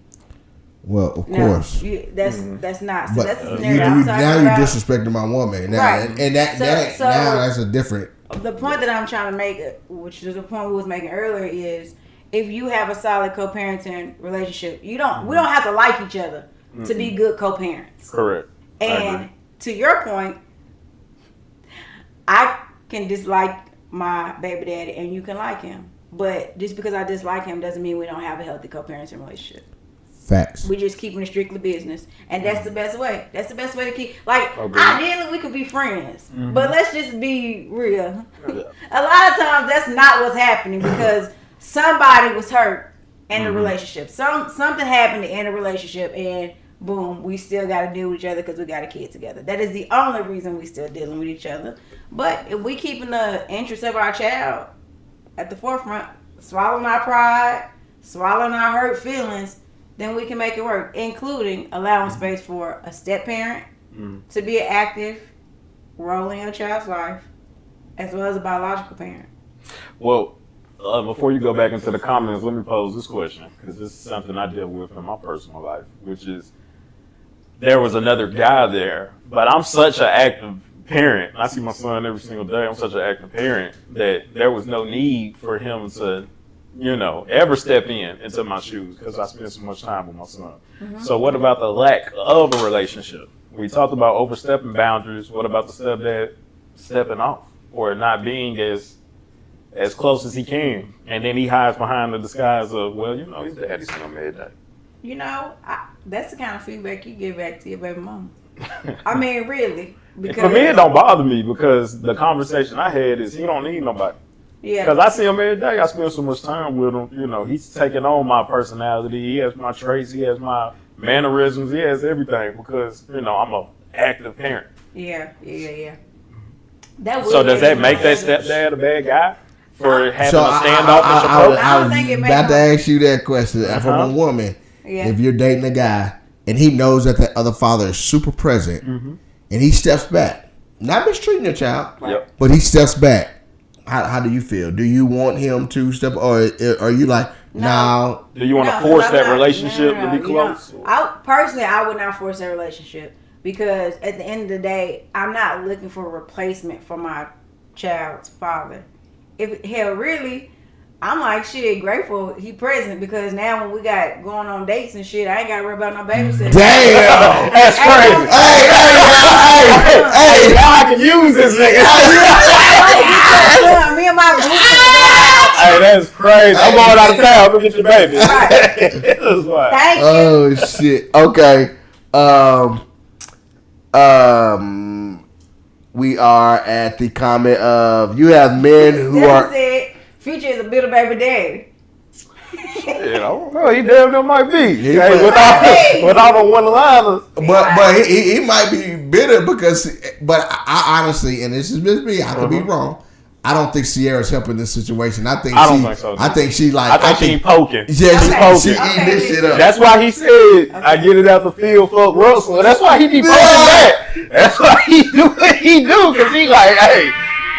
well, of course, that's not. So but that's the scenario I'm talking now about. you're disrespecting my woman, now, right? And now that's a different. The point that I'm trying to make, which is the point we was making earlier, is if you have a solid co-parenting relationship, we don't have to like each other to be good co-parents. Correct. And to your point, I can dislike my baby daddy and you can like him, but just because I dislike him doesn't mean we don't have a healthy co-parenting relationship. Facts. We just keeping it strictly business, and that's the best way. That's the best way to keep. Like, ideally, we could be friends, but let's just be real. A lot of times, that's not what's happening because somebody was hurt in the relationship. Something happened to end a relationship, and boom, we still got to deal with each other because we got a kid together. That is the only reason we still dealing with each other. But if we keeping the interest of our child at the forefront, swallowing our pride, swallowing our hurt feelings, then we can make it work, including allowing space for a step parent to be an active role in your child's life, as well as a biological parent. Well, before you go back into the comments, let me pose this question, because this is something I deal with in my personal life, which is there was another guy there, but I'm such an active parent. I see my son every single day. I'm such an active parent that there was no need for him to, ever step into my shoes because I spend so much time with my son. So what about the lack of a relationship? We talked about overstepping boundaries. What about the stepdad stepping off or not being as close as he can, and then he hides behind the disguise of, his daddy's on midday. That's the kind of feedback you give back to your baby mama. I mean, really. Because for me, it don't bother me because the conversation I had is he don't need nobody. Yeah. Because I see him every day. I spend so much time with him. He's taking on my personality. He has my traits. He has my mannerisms. He has everything because, I'm an active parent. Yeah. That So would does be that make that interesting. stepdad a bad guy for having So a standoffish I approach? I don't was think it about to makes ask you that question. From a woman, Yeah. if you're dating a guy and he knows that the other father is super present and he steps back, not mistreating your child, Yep. but he steps back, how do you feel? Do you want him to step, or are you like, no? Do you want to No, force 'cause that I'm not- relationship no, to be you know, close? I would not force that relationship because at the end of the day, I'm not looking for a replacement for my child's father. If hell, really, I'm like shit grateful he present because now when we got going on dates and shit, I ain't gotta worry about no babysitter. Damn! That's crazy. Hey, now I can use this nigga. Me and my group. Hey, that's crazy. I'm going out of town. Go get your baby. That's why. Thank you. Oh shit. Okay. We are at the comment of you have men who Stephen are. said Future is a bitter baby daddy. Shit, I don't know. He damn near might be. He Hey, might- with all the one-liners. But he might be bitter because. But I honestly, and this is just me, I could be wrong. I don't think Sierra's helping this situation. I think think so, I think she like. I think she poking. Yeah, she Okay. eating this shit up. That's why he said, I get it out the field, fuck Russell. That's why he be poking back. That's why he do what he do, because he like, hey,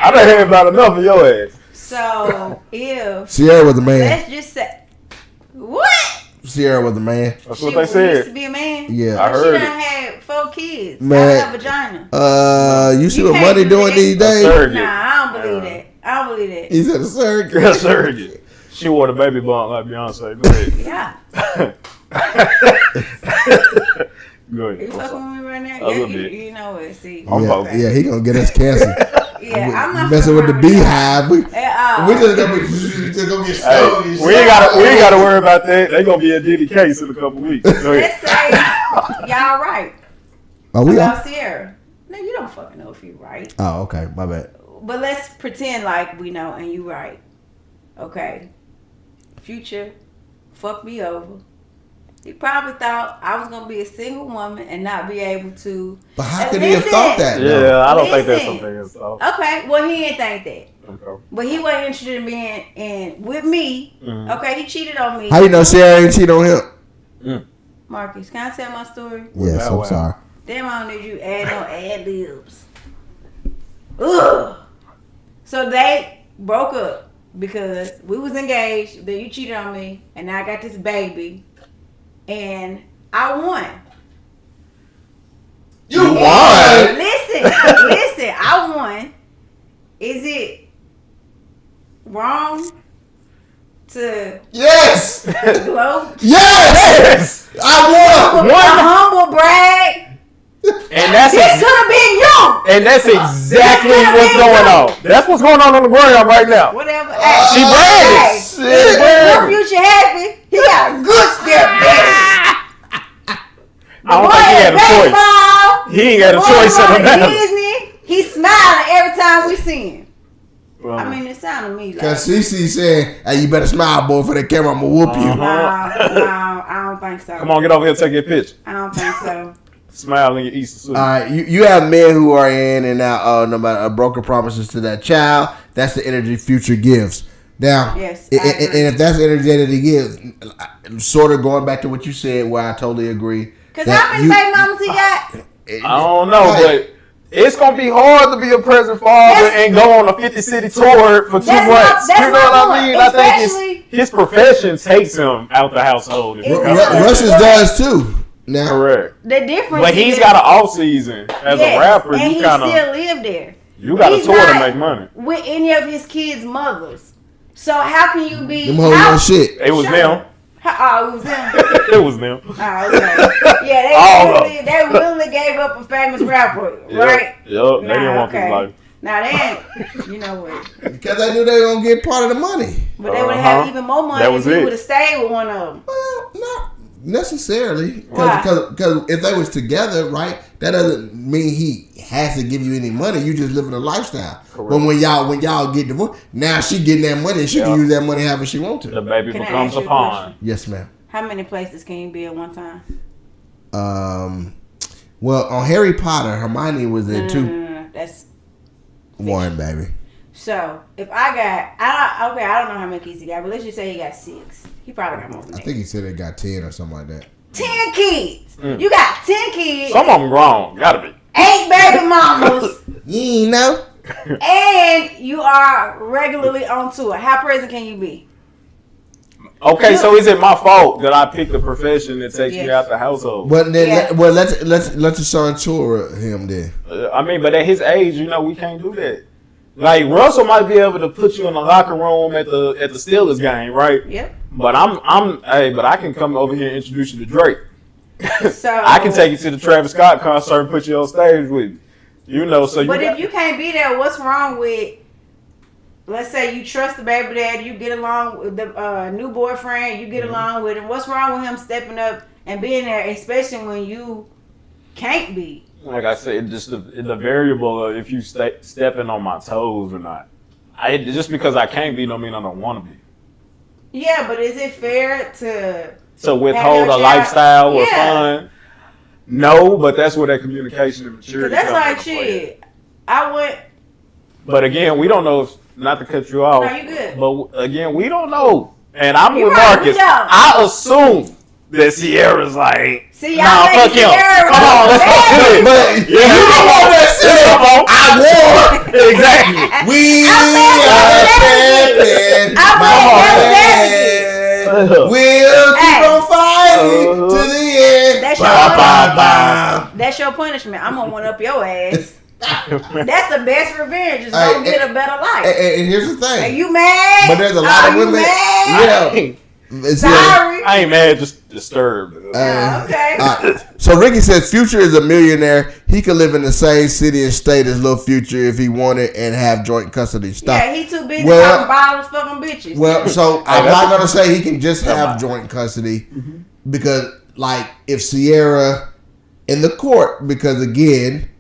I done heard about enough of your ass. So if Sierra was the man. let's just say what? Sierra was the man. That's She what they used to said. be a man. Yeah. I But heard she done it. had 4 kids. Man. Out of her vagina. You see You what can't money do doing that. these days? Surrogate. Nah, I don't believe that. I don't believe that. He said a surrogate. Yes, surrogate. She wore the baby bump like Beyonce. Go ahead. Yeah. Go You ahead. fucking with me right now? A little Yeah, bit. you know it. See. I'm Yeah, poking. yeah, he gonna get us cancer. Yeah, I'm not Messing with the fucking beehive. We y'all. just gonna get Hey, stoned. we ain't gotta worry about that. They gonna be a Diddy case in a couple weeks. Go ahead. Let's say y'all right Oh, we are. about Sierra. No, you don't fucking know if you right. Oh, okay, my bad. But let's pretend like we know and you right. Okay. Future fucked me over. He probably thought I was gonna be a single woman and not be able to. But how And could he have listen. thought that? though? Yeah, I don't think that's Listen. something. So. Okay, well he didn't think that. Okay. But he wasn't interested in being in with me. Okay, he cheated on me. How you know Sierra ain't cheat on him? Marcus, can I tell my story? Yes, Wow, I'm wow. sorry. Damn, I don't need you add no ad libs. Ugh. So they broke up because we was engaged. Then you cheated on me, and now I got this baby, and I won. You And listen, I won. Is it wrong to Yes, gloat? yes, I won. A humble brag? And that's This could have been you. and that's exactly what's going on. That's what's going on the ground right now. Whatever. She bragged. Hey, Shit. your future happy. He got a good step daddy. I don't think he had a choice. He ain't got a choice in the matter. Disney, he's smiling every time we see him. Well, I mean, it sounded to me like. Cause CC saying, "Hey, you better smile, boy, for the camera. I'm gonna whoop you." No, I don't think so. come on, get over here, take your picture. I don't think so. Smile in your Easter suit. All right, you have men who are in and out. No matter broken promises to that child. That's the energy Future gives. Now, Yes, and I agree. if that's the energy that he gives, sort of going back to what you said, where I totally agree. Cause that how many baby mamas he got? I don't know, but it's gonna be hard to be a present father and go on a 50-city tour for 2 That's months. that's You know what my I mean? point. I think Especially- his profession takes him out the household. if you It got does. that. Russ's does too. Now, Correct. The difference. But he's is- got an off season as yes, a rapper. and You he kind of still live there. you got a He's tour to not make money. with any of his kids' mothers. So how can you be? them hoes how, on shit. It was Shut them. up. Oh, it was them. It was them. Oh, okay. Yeah, All of they willingly gave up a famous rapper, Yep. right? Yep. They didn't Nah, want okay. this life. Now they ain't, you know what? Because I knew they were gonna get part of the money. But they would have Uh-huh. even more money That if was he it. would have stayed with one of them. Well, not necessarily. Why? Because if they was together, right, that doesn't mean he has to give you any money. You just living a lifestyle. Correct. But when y'all get divorced, now she getting that money and she Yeah. can use that money however she want The to. baby Can I becomes ask a you a pawn. question? Yes, ma'am. How many places can you be at one time? Well, on Harry Potter, Hermione was there too. That's One, baby. So if I don't know how many kids he got, but let's just say he got 6. He probably got more than that. I think he said they got 10 or something like that. 10 kids. You got 10 kids. Some of them grown. Gotta be. 8 baby mamas. You ain't know. And you are regularly on tour. How present can you be? Okay, so is it my fault that I picked a profession that takes me out the household? Well, then, let's your son tour him then. I mean, but at his age, we can't do that. Like Russell might be able to put you in the locker room at the Steelers game, right? Yep. But but I can come over here and introduce you to Drake. So I can take you to the Travis Scott concert and put you on stage with me. But if you can't be there, what's wrong with? Let's say you trust the baby dad, you get along with the new boyfriend, you get along with him. What's wrong with him stepping up and being there, especially when you can't be? Like I said, just the variable of if you stepping on my toes or not. Just because I can't be don't mean I don't want to be. Yeah, but is it fair to withhold a lifestyle or fun? No, but that's where that communication and maturity comes. That's like shit. I went. But again, we don't know if. Not to cut you off. No, you good. But again, we don't know. And I'm You're with right, Marcus. we don't. I assume that Sierra's like, see, y'all fuck him. Sierra. Come on, let's go to it. But you don't want that shit. I won. Exactly. We are champions. We'll keep on fighting to the end. That's your punishment. I'm gonna one up your ass. That's the best revenge. Just go get a better life. And here's the thing. Are you mad? But there's a lot of women. Yeah. Sorry. I ain't mad, just disturbed. Okay. So Ricky says Future is a millionaire. He could live in the same city and state as Lil Future if he wanted and have joint custody. Stop. Yeah, he too busy talking bottles, fucking bitches. Well, so I'm not gonna say he can just have joint custody because, like, if Sierra in the court, because again,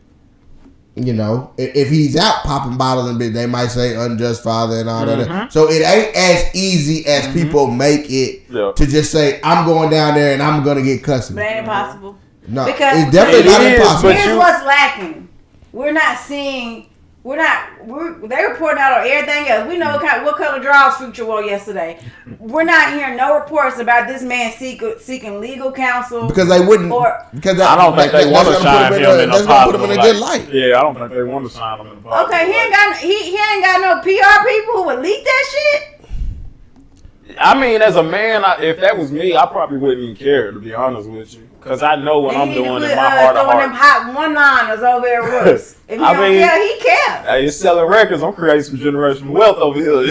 if he's out popping bottles and bitch, they might say unjust father and all that. So it ain't as easy as people make it to just say, I'm going down there and I'm going to get custody. But it ain't impossible. No, because it's definitely not impossible. Here's what's lacking. We're not seeing, they reporting out on everything else. We know what color drawers Future wore yesterday. We're not hearing no reports about this man seeking legal counsel. Because they wouldn't. Because I don't think they want to shine him in a positive put him in a good light. Yeah, I don't think they want to shine him in a positive light. Okay, he ain't got no PR people who would leak that shit. I mean, as a man, if that was me, I probably wouldn't even care, to be honest with you. Because I know what I'm doing in my heart of hearts. Them hot one-liners over there, Russ. If he don't care, he cares. Hey, it's selling records. I'm creating some generational wealth over here.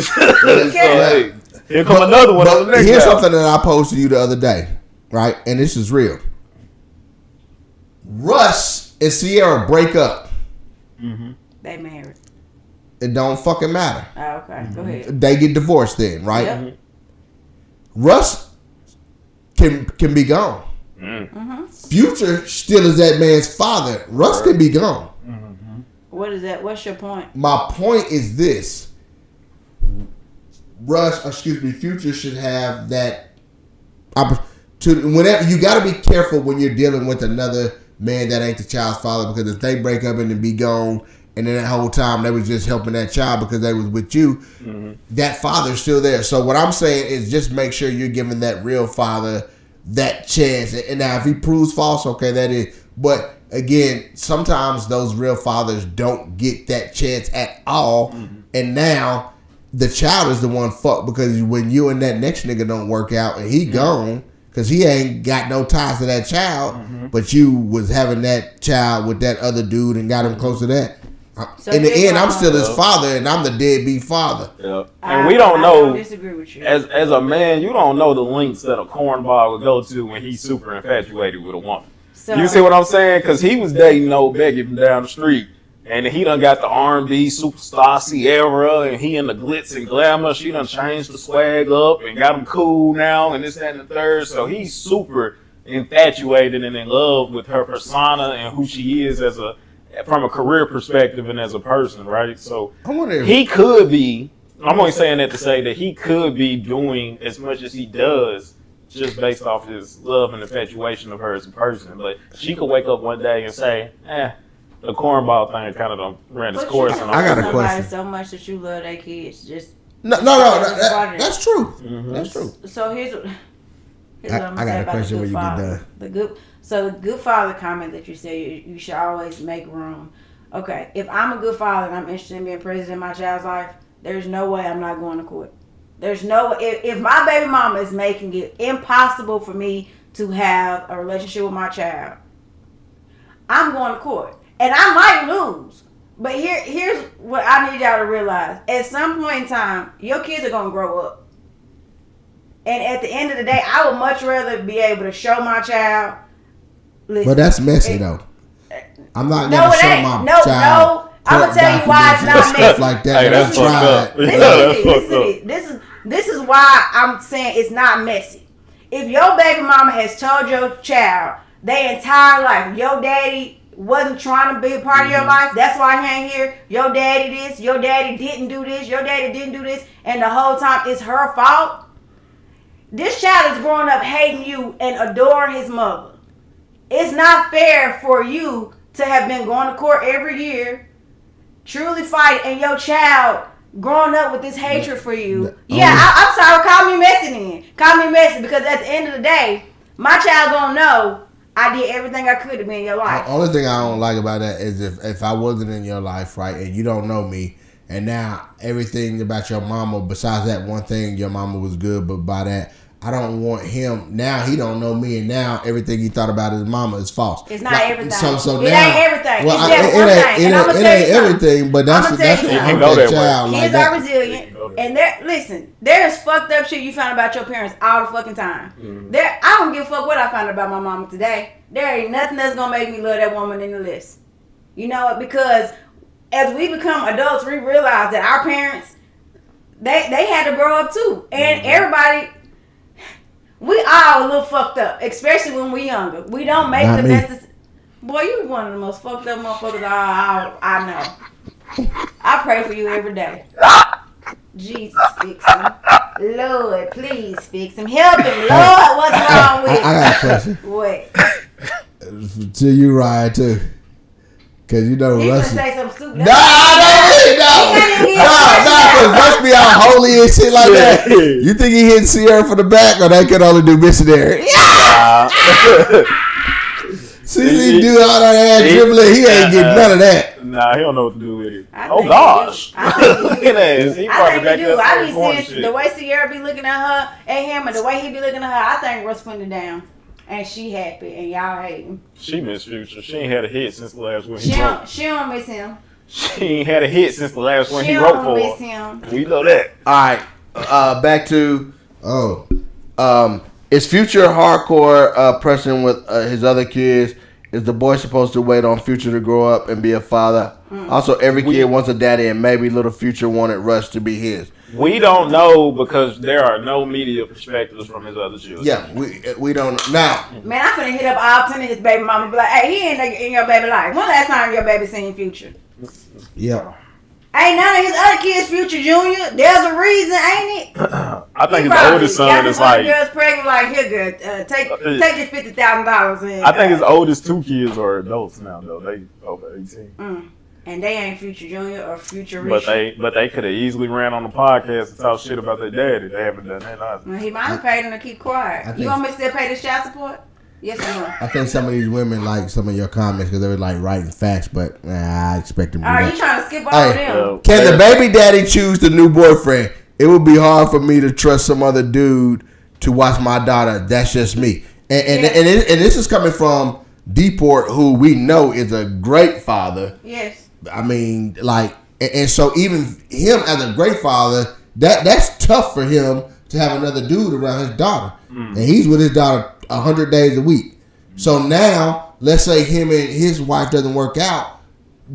Here come another one. But here's something that I posted you the other day, right? And this is real. Russ and Sierra break up. They married. It don't fucking matter. Oh, okay. Go ahead. They get divorced then, right? Yep. Russ can be gone. Future still is that man's father. Russ can be gone. What is that? What's your point? My point is this. Future should have that opportunity. Whenever you got to be careful when you're dealing with another man that ain't the child's father, because if they break up and then be gone, and then that whole time they was just helping that child because they was with you, that father's still there. So what I'm saying is just make sure you're giving that real father that chance. And now if he proves false, okay, that is. But again, sometimes those real fathers don't get that chance at all. And now the child is the one fucked, because when you and that next nigga don't work out and he gone, because he ain't got no ties to that child, but you was having that child with that other dude and got him close to that. So in the end, I'm still his father, and I'm the deadbeat father. Yeah. And we don't know. I disagree with you. As a man, you don't know the lengths that a cornball would go to when he's super infatuated with a woman. So, you see what I'm saying? Because he was dating old Becky from down the street, and he done got the R&B superstar Sierra, and he in the glitz and glamour. She done changed the swag up and got him cool now, and this, that, and the third. So he's super infatuated and in love with her persona and who she is from a career perspective and as a person, right? So he could be, I'm only saying that to say that he could be doing as much as he does just based off his love and infatuation of her as a person. But she could wake up one day and say, the cornball thing kind of done ran its But course. you can And I got a love question. somebody so much that you love their kids. Just No, that's true. That's true. so here's what I'm I gonna got say a about question the when good you get father. done. The good father comment that you said you should always make room. Okay, if I'm a good father and I'm interested in being present in my child's life, there's no way I'm not going to court. There's no if my baby mama is making it impossible for me to have a relationship with my child, I'm going to court. And I might lose. But here's what I need y'all to realize. At some point in time, your kids are going to grow up. And at the end of the day, I would much rather be able to show my child. Listen, But that's messy though. I'm not No, gonna it show ain't. my No, child. I'm gonna tell you why it's not stuff messy. like that. Hey, that that's I fucked up. tried. This is why I'm saying it's not messy. If your baby mama has told your child their entire life, your daddy wasn't trying to be a part of your life, that's why he ain't here. Your daddy this, your daddy didn't do this, your daddy didn't do this, and the whole time it's her fault. This child is growing up hating you and adoring his mother. It's not fair for you to have been going to court every year, truly fight, and your child growing up with this hatred for you. I'm sorry, call me messy then. Call me messy because at the end of the day, my child gonna know I did everything I could to be in your life. The only thing I don't like about that is if I wasn't in your life, right, and you don't know me, and now everything about your mama, besides that one thing, your mama was good, but by that, I don't want him. Now he don't know me, and now everything he thought about his mama is false. It's not everything. So it now, ain't everything. Well, it's just one thing. And I'm gonna it tell you ain't something. everything, but that's I'ma tell you gonna something. hurt that Kids child like Kids that. are resilient, and there's fucked up shit you find about your parents all the fucking time. I don't give a fuck what I find about my mama today. There ain't nothing that's gonna make me love that woman any less. You know what? Because as we become adults, we realize that our parents, they had to grow up too, and everybody. We all a little fucked up, especially when we younger. We don't make Not the me. best. Boy, you one of the most fucked up motherfuckers I know. I pray for you every day. Jesus, fix him. Lord, please fix him. Help him, Lord. What's wrong with him? I got a question. What? To you, Ryan, too. Because you know He's gonna Russ. say something stupid. No, because Russ be all holy and shit like that. You think he hit Sierra from the back, or they could only do missionary? CC do all that ass dribbling. He ain't getting none of that. Nah, he don't know what to do with it. I Oh think gosh! he do. I think he Look at that. He I probably think back he do. there I be corner seeing the way Sierra be looking at him, and the way he be looking at her. I think Russ putting it down, and she happy, and y'all hate him. She missed Future. She ain't had a hit since the last one he She wrote. don't miss him. She ain't had a hit since the last one She he wrote don't miss for. him. We know that. All right, back to Oh, is Future hardcore pressing with his other kids? Is the boy supposed to wait on Future to grow up and be a father? Also, every kid wants a daddy, and maybe little Future wanted Russ to be his. We don't know because there are no media perspectives from his other children. yeah, we don't now. Man, I'm finna hit up all 10 of his baby mama. Be like, hey, he ain't in your baby life. When last time your baby seen Future? Yeah, Ain't none of his other kids Future Junior. There's a reason, ain't it? I think He his oldest son is like. girls pregnant. Like, here, girl, take this $50,000 and I think his oldest two kids are adults now, though. They over 18. and they ain't Future Junior or Future Rich. But they could have easily ran on the podcast and talk shit about their daddy. They haven't done that either. Well, he might have paid him to keep quiet. You want me to still pay the child support? Yes or no? I think some of these women like some of your comments because they were like writing facts, but I expect them to do Are that. you trying to skip over Hey, them? Can the baby daddy choose the new boyfriend? It would be hard for me to trust some other dude to watch my daughter. That's just me. And this is coming from Deport, who we know is a great father. Yes. I mean, like, and so even him as a great father, that's tough for him to have another dude around his daughter, and he's with his daughter 100 days a week. So now, let's say him and his wife doesn't work out.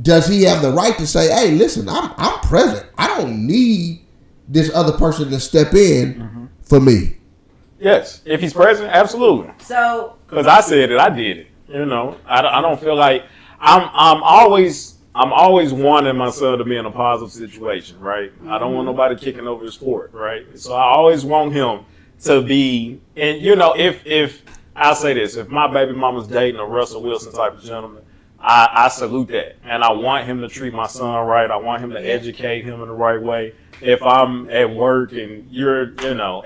Does he have the right to say, "Hey, listen, I'm present. I don't need this other person to step in for me"? Yes, if he's present, absolutely. So, Because I said it, I did it. You know, I don't feel like I'm always wanting my son to be in a positive situation, right? I don't want nobody kicking over his fort, right? So I always want him to be, and you know, if I'll say this, if my baby mama's dating a Russell Wilson type of gentleman, I salute that, and I want him to treat my son right. I want him to educate him in the right way. If I'm at work and you're,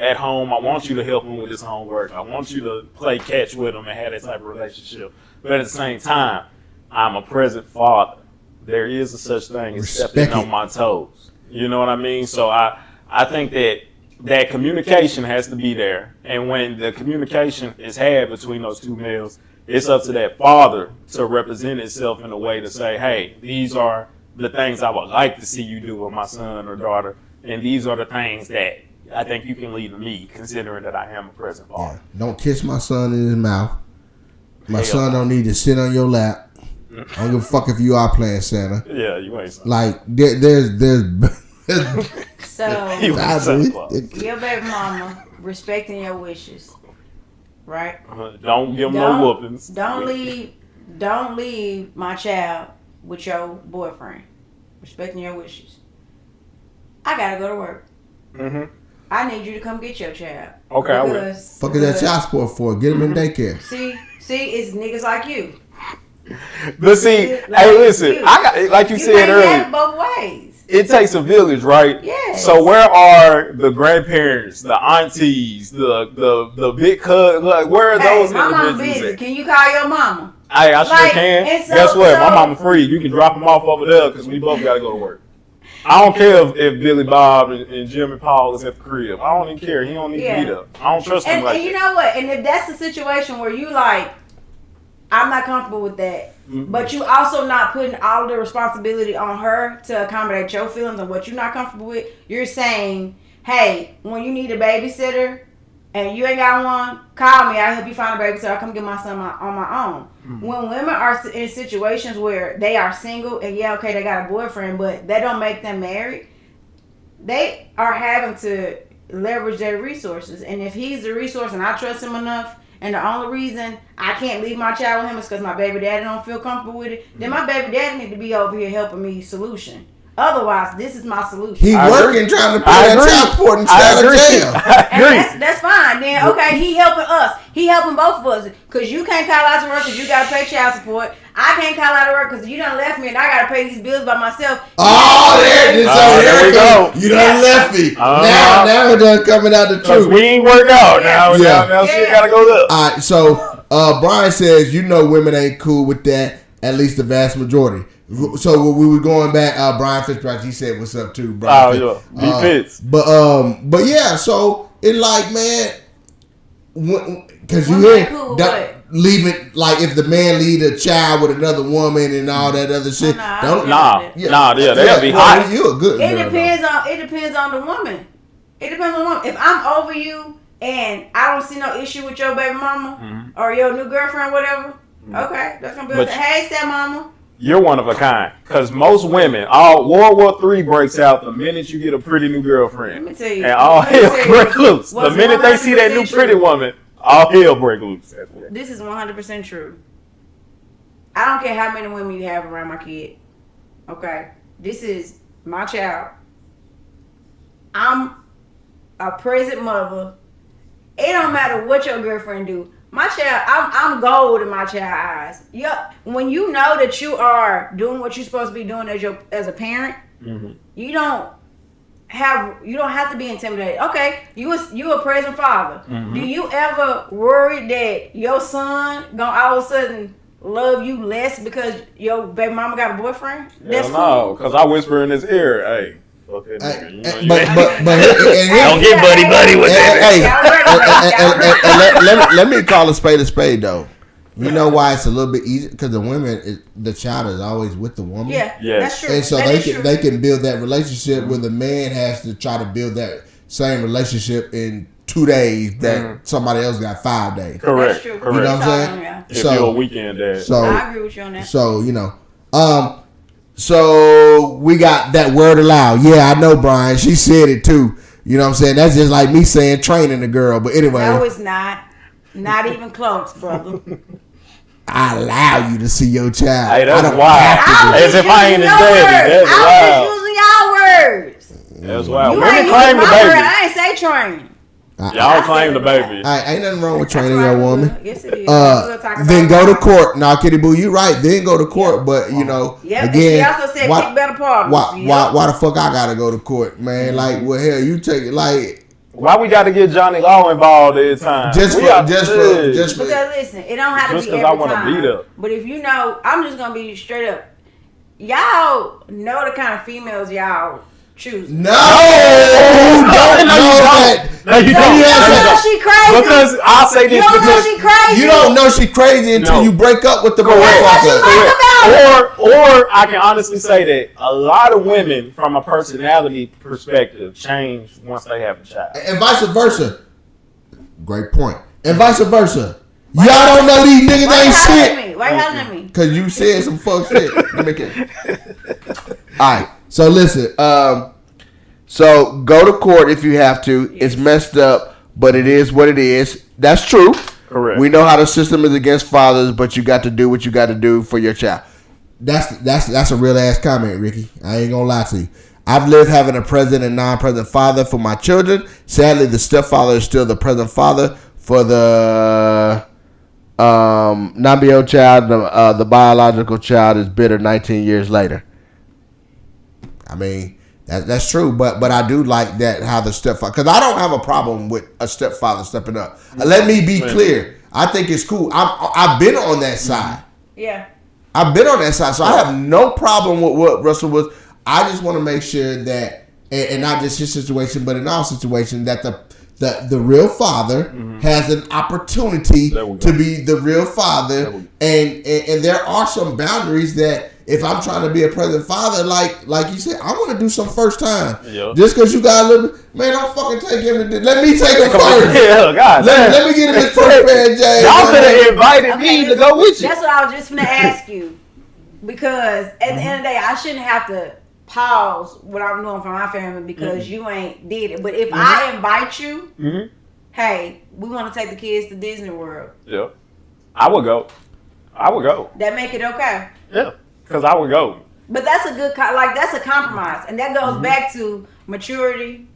at home, I want you to help him with his homework. I want you to play catch with him and have that type of relationship. But at the same time, I'm a present father. There is a such thing as stepping on my toes. You know what I mean? So I think that communication has to be there. And when the communication is had between those two males, it's up to that father to represent itself in a way to say, hey, these are the things I would like to see you do with my son or daughter, and these are the things that I think you can leave to me, considering that I am a present father. Yeah. Don't kiss my son in his mouth. My son don't need to sit on your lap. I don't give a fuck if you are playing Santa. Yeah, you ain't son. Like there's So your baby mama respecting your wishes, right? Don't give them no whoopings. Don't leave my child with your boyfriend. Respecting your wishes. I gotta go to work. Mm-hmm. I need you to come get your child. Okay, I will. Fuck is that child support for? Get him in daycare. See, it's niggas like you. But see, hey, listen, I got, like you said earlier, both ways. It takes a village, right? Yes. So where are the grandparents, the aunties, the big cousins? Like, where are those my mama individuals busy. at? Can you call your mama? Hey, I sure can. Guess what? My mama free. You can drop them off over there because we both got to go to work. I don't care if Billy Bob and Jimmy Paul is at the crib. I don't even care. He don't need to be there. I don't trust him like that. And you know what? And if that's the situation where you like, I'm not comfortable with that. Mm-hmm. But you also not putting all the responsibility on her to accommodate your feelings and what you're not comfortable with. You're saying, hey, when you need a babysitter and you ain't got one, call me. I'll help you find a babysitter. I'll come get my son on my own. Mm-hmm. When women are in situations where they are single and okay, they got a boyfriend, but that don't make them married, they are having to leverage their resources. And if he's the resource and I trust him enough, and the only reason I can't leave my child with him is because my baby daddy don't feel comfortable with it, then my baby daddy need to be over here helping me solution. Otherwise, this is my solution. He working trying to pay that child support instead of jail. And that's fine. Then, okay, he helping us. He helping both of us. Because you can't call out to work because you got to pay child support. I can't call out to work because you done left me and I got to pay these bills by myself. Oh, there we go. You done left me. Now it done coming out the truth. We ain't work out now. Now shit got to go up. All right, so Brian says, women ain't cool with that, at least the vast majority. So when we were going back, Brian Fitzpatrick, he said, "What's up, too, Brian?" Oh yeah, Fitz. But yeah. So it like, man, because you hear leaving, like if the man lead a child with another woman and all that other shit. They'll be hot. You a good girl. It depends on the woman. It depends on the woman. If I'm over you and I don't see no issue with your baby mama or your new girlfriend, whatever, okay, that's gonna be hey, stepmama. You're one of a kind. Because most women, all World War III breaks out the minute you get a pretty new girlfriend. Let me tell you. And all hell breaks loose. The minute they see that new pretty woman, all hell breaks loose. This is 100% true. I don't care how many women you have around my kid. Okay? This is my child. I'm a present mother. It don't matter what your girlfriend do. My child, I'm gold in my child's eyes. Yep. When you know that you are doing what you're supposed to be doing as a parent, you don't have to be intimidated. Okay, you a present father. Do you ever worry that your son gonna all of a sudden love you less because your baby mama got a boyfriend? That's no, because I whisper in his ear, hey. But don't get buddy with that. Let me call a spade though. You know why it's a little bit easier? Because the child is always with the woman. Yeah, that's true. And so they can build that relationship where the man has to try to build that same relationship in 2 days that somebody else got 5 days. Correct. That's true. You know what I'm saying? Yeah. If you're a weekend dad. So I agree with you on that. So So we got that word aloud. Yeah, I know, Brian. She said it too. You know what I'm saying? That's just like me saying training a girl. But anyway. No, it's not. Not even close, brother. I allow you to see your child. Hey, that's wild. As if I ain't his daddy. That's wild. I was just using y'all words. That's wild. You Women ain't claim the using my baby. word. I ain't say train. Y'all claim the baby. Ain't nothing wrong with training That's your right, woman. yes, it is. We'll talk about Then go to that. court. Now, Kitty Boo, you right. Then go to court. But you know, Yep. again, And she also said pick better partners. why the fuck I gotta go to court, man? Like, well, hell, you take it. Like, Why we got to get Johnny Law involved every time? just Because listen, it don't have to Just be 'cause every I wanna time. beat up. But if you know, I'm just gonna be straight up. Y'all know the kind of females y'all choose. no, don't know that. No, you You don't. don't know she crazy. Because I'll say this You don't know because she crazy. You don't know she crazy until No. you break up with the That's what she motherfucker. like about it. Or I can honestly say that a lot of women, from a personality perspective, change once they have a child. And vice versa. Great point. And vice versa. Y'all don't know these niggas Why you ain't hollering shit. at me? Why you hollering at me? Cause you said some fuck shit. Let me get. Alright. So listen, so go to court if you have to. It's messed up, but it is what it is. That's true. Correct. We know how the system is against fathers, but you got to do what you got to do for your child. That's a real ass comment, Ricky. I ain't gonna lie to you. I've lived having a present and non-present father for my children. Sadly, the stepfather is still the present father for the non-BO child. The biological child is bitter 19 years later. I mean, that's true, but I do like that how the stepfather, because I don't have a problem with a stepfather stepping up. Let me be clear. I think it's cool. I've been on that side. Yeah. I've been on that side, so I have no problem with what Russell was. I just want to make sure that, and not just his situation, but in our situation, that the real father has an opportunity to be the real father, and there are some boundaries that if I'm trying to be a present father, like you said, I want to do some first time. Yep. Just because you got a little, man, don't fucking take him. Let me take him first. Yeah, God. Let me get him his first pair of J's. Y'all could have invited Okay, me to go with you. That's what I was just gonna ask you. Because at the end of the day, I shouldn't have to pause what I'm doing for my family because you ain't did it. But if I invite you, hey, we want to take the kids to Disney World. Yeah. I would go. That make it okay. Yeah. Because I would go. But that's a good, that's a compromise. And that goes back to maturity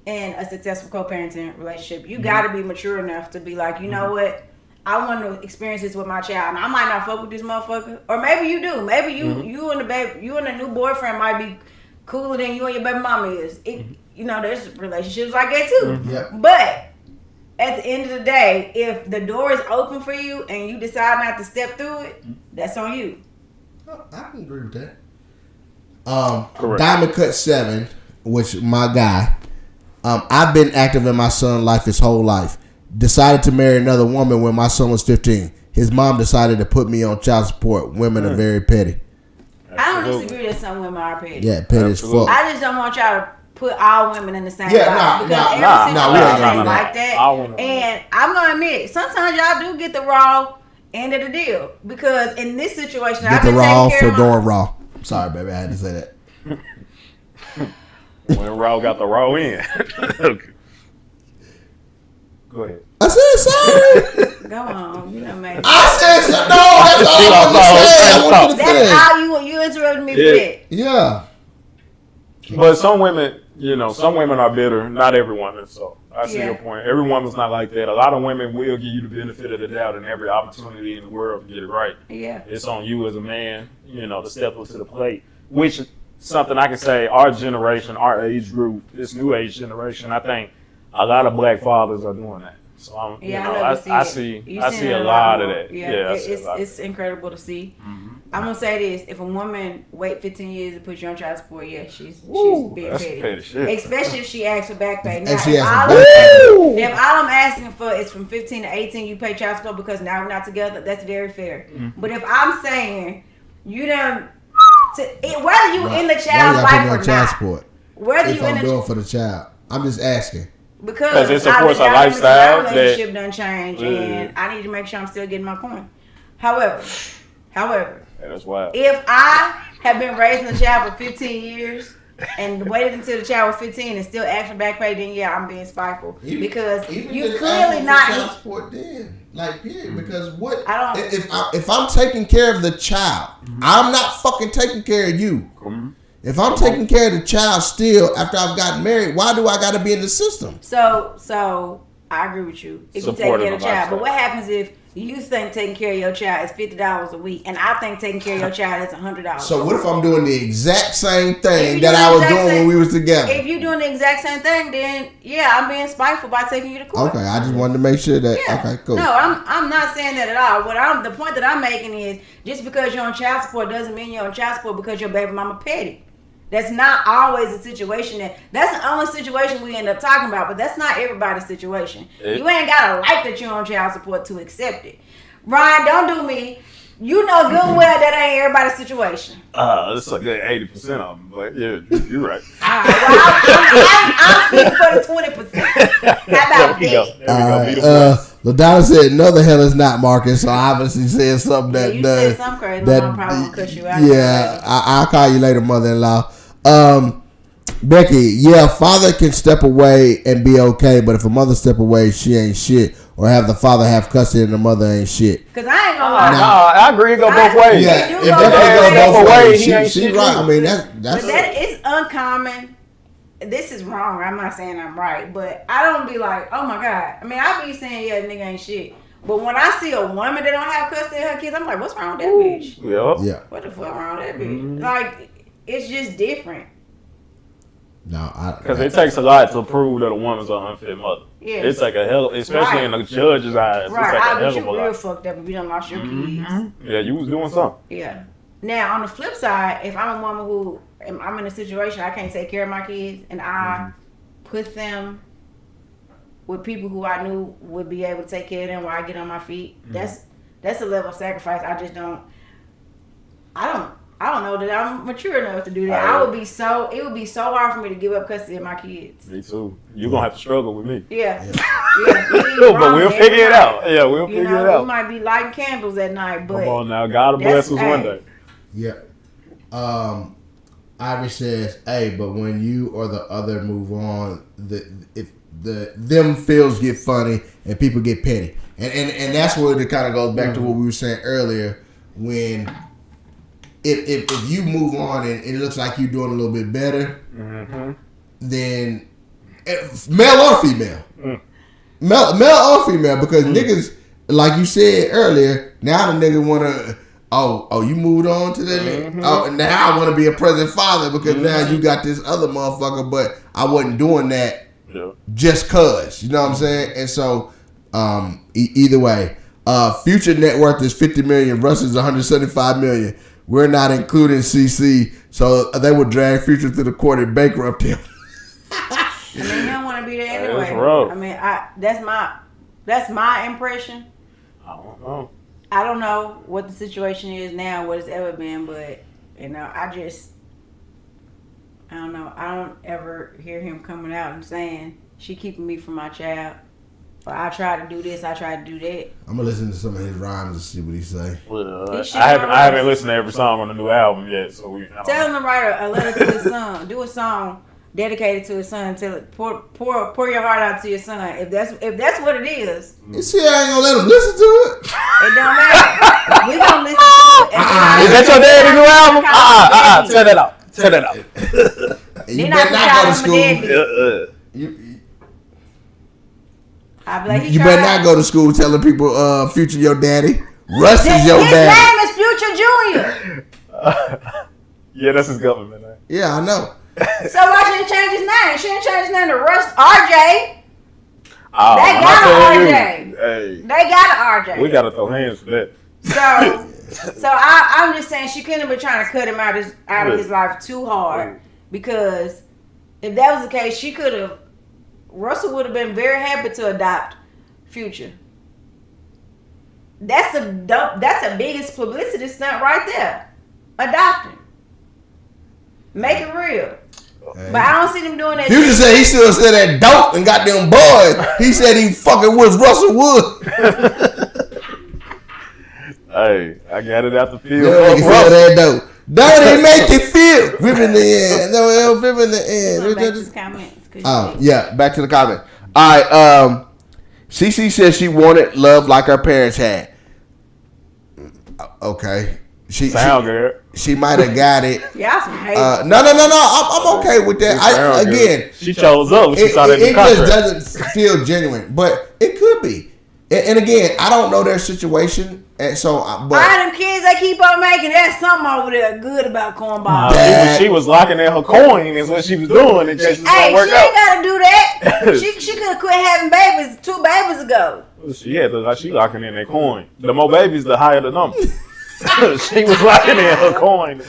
and a successful co-parenting relationship. You got to be mature enough to be like, you know what? I want to experience this with my child. And I might not fuck with this motherfucker. Or maybe you do. Maybe you and the new boyfriend might be cooler than you and your baby mama is. You know, there's relationships like that too. Yep. But at the end of the day, if the door is open for you and you decide not to step through it, that's on you. I can agree with that. Correct. Diamond Cut 7, which my guy, I've been active in my son's life his whole life. Decided to marry another woman when my son was 15. His mom decided to put me on child support. Women are very petty. I don't disagree that some women are petty. Yeah, petty as fuck. I just don't want y'all to put all women in the same Yeah, box. nah, Because nah, every nah, we ain't situation gonna ain't do like that. that. And I'm going to admit, sometimes y'all do get the raw end of the deal. Because in this situation, Get I've the been raw taking for care of doing raw. Sorry, baby, I had to say that. When Raw got the raw in. Okay. Go ahead. I said sorry. Go on. You know, man. I said so. No, that's all I want to say. I want you to That's finish. how you interrupted me for that. Yeah. But some women, some women are bitter. Not everyone is. So I see your point. Every woman's not like that. A lot of women will give you the benefit of the doubt and every opportunity in the world to get it right. Yeah. It's on you as a man, to step up to the plate. Which something I can say, our generation, our age group, this new age generation, I think a lot of black fathers are doing that. So I see a lot of that. Yeah, it's incredible to see. I'm gonna say this: if a woman wait 15 years to put you on child support, she's being petty. Especially if she asks for back pay. Now, if all I'm asking for is from 15 to 18, you pay child support because now we're not together. That's very fair. But if I'm saying you don't, whether you in the child's life or not, whether you in the doing for the child, I'm just asking. Because it supports a lifestyle my relationship done changed, and I need to make sure I'm still getting my coin. However, that's wild. If I have been raising a child for 15 years and waited until the child was 15 and still asking back pay, then I'm being spiteful because you clearly not. Child support then, period. Because what? I don't. If I'm taking care of the child, I'm not fucking taking care of you. If I'm taking care of the child still after I've gotten married, why do I got to be in the system? So I agree with you. If you take Supportive care of the child. lifestyle. But what happens if you think taking care of your child is $50 a week, and I think taking care of your child is $100? So what if I'm doing the exact same thing If that you I was do the doing exact when we same- was together? If you're doing the exact same thing, then yeah, I'm being spiteful by taking you to court. Okay, I just wanted to make sure that. Yeah. Okay, cool. No, I'm not saying that at all. The point that I'm making is just because you're on child support doesn't mean you're on child support because your baby mama petty. That's not always a situation that's the only situation we end up talking about, but that's not everybody's situation. You ain't gotta like that you're on child support to accept it. Ryan, don't do me. You know good and well that ain't everybody's situation. It's a good 80% of them, but yeah, you're right. All right, well, I'm speaking for the 20%. How about There we go. that? There we go. Be the LaDonna said, "No, the hell is not Marcus." So I obviously said something Yeah, that you said something crazy. My mom probably gonna cut you out. Yeah, I'll call you later, mother-in-law. Becky, yeah, father can step away and be okay, but if a mother step away, she ain't shit. Or have the father have custody and the mother ain't shit. Cause I ain't gonna No, lie. I agree. It go both ways. Yeah, do it go definitely both goes both ways. ways. He ain't She shit right. too. I mean, that's But that is uncommon. This is wrong. I'm not saying I'm right, but I don't be like, oh my god. I mean, I be saying, yeah, nigga ain't shit. But when I see a woman that don't have custody of her kids, I'm like, what's wrong with that bitch? Yep. yeah. What the fuck wrong with that bitch? Like, it's just different. No, Because it takes a lot to prove that a woman's an unfit mother. Yeah. It's like a hell, especially in the judge's eyes. Right. It's like a I hell bet of a you real lot. fucked up if you done lost your kids. Yeah, you was doing something. Yeah. Now, on the flip side, if I'm a woman who I'm in a situation I can't take care of my kids and I put them with people who I knew would be able to take care of them while I get on my feet, that's a level of sacrifice I just don't. I don't know that I'm mature enough to do that. It would be so hard for me to give up custody of my kids. Me too. You're going to have to struggle with me. Yeah. But we'll figure it out. Yeah, we'll figure it We out. might be lighting candles at night, but Come on now. God will bless us one day. Yeah. Ivy says, "Hey, but when you or the other move on, them feels get funny and people get petty, and that's where it kind of goes back to what we were saying earlier. When if you move on and it looks like you're doing a little bit better, then male or female, male or female, because niggas, like you said earlier, now the nigga wanna." Oh, you moved on to that nigga? Oh, now I want to be a present father because now you got this other motherfucker, but I wasn't doing that just cause. You know what I'm saying? And so, either way, Future net worth is $50 million. Russ is $175 million. We're not including CC, so they would drag Future to the court and bankrupt him. I mean, he don't want to be there anyway. That's rough. I mean, that's my impression. I don't know. I don't know what the situation is now, what it's ever been, but you know, I don't know. I don't ever hear him coming out and saying she keeping me from my child, or I tried to do this, I tried to do that. I'm gonna listen to some of his rhymes and see what he say. Well, I haven't listened to every song on the new album yet, so Tell him to write a letter to his son. Do a song dedicated to his son. Tell it, pour your heart out to your son. If that's what it is, You see, I ain't gonna let him listen to it. it don't matter. We gonna listen to it. Is that your daddy's new album? Turn that out. Turn that out. You Then better I not go to can school. I'll be like, You better not go to school telling people Future your daddy. Russ is your his daddy. name is Future Junior. Yeah, that's his government name. Yeah, I know. So why shouldn't he change his name? Shouldn't change his name to Russ RJ. Oh, They I'm got not telling an you. RJ. Hey, They got an RJ. we gotta throw hands for that. So I'm just saying she couldn't have been trying to cut him out of his life too hard, because if that was the case, Russell would have been very happy to adopt Future. That's the biggest publicity stunt right there. Adopting. Make it real. Hey. But I don't see them doing that. Future said he still said that dope and got them boys. He said he fucking was Russell Wood. Hey, I got it out the field. Yeah, he said that dope. Don't he make you feel? Ripping the end. No, ripping the end. Back to the comments, 'cause Oh, Yeah, back to the comment. All right, Cece says she wanted love like her parents had. okay. Sound good. She might have got it. Y'all some haters. No. I'm okay with that. Again, she chose up. She saw that it just doesn't feel genuine, but it could be. And again, I don't know their situation, and so. But all them kids they keep on making, there's something over there good about cornball. She was locking in her coin is what she was doing. And just hey, she ain't gotta do that. she could have quit having babies 2 babies ago. She had to, she locking in that coin. The more babies, the higher the number. She was locking in her coin.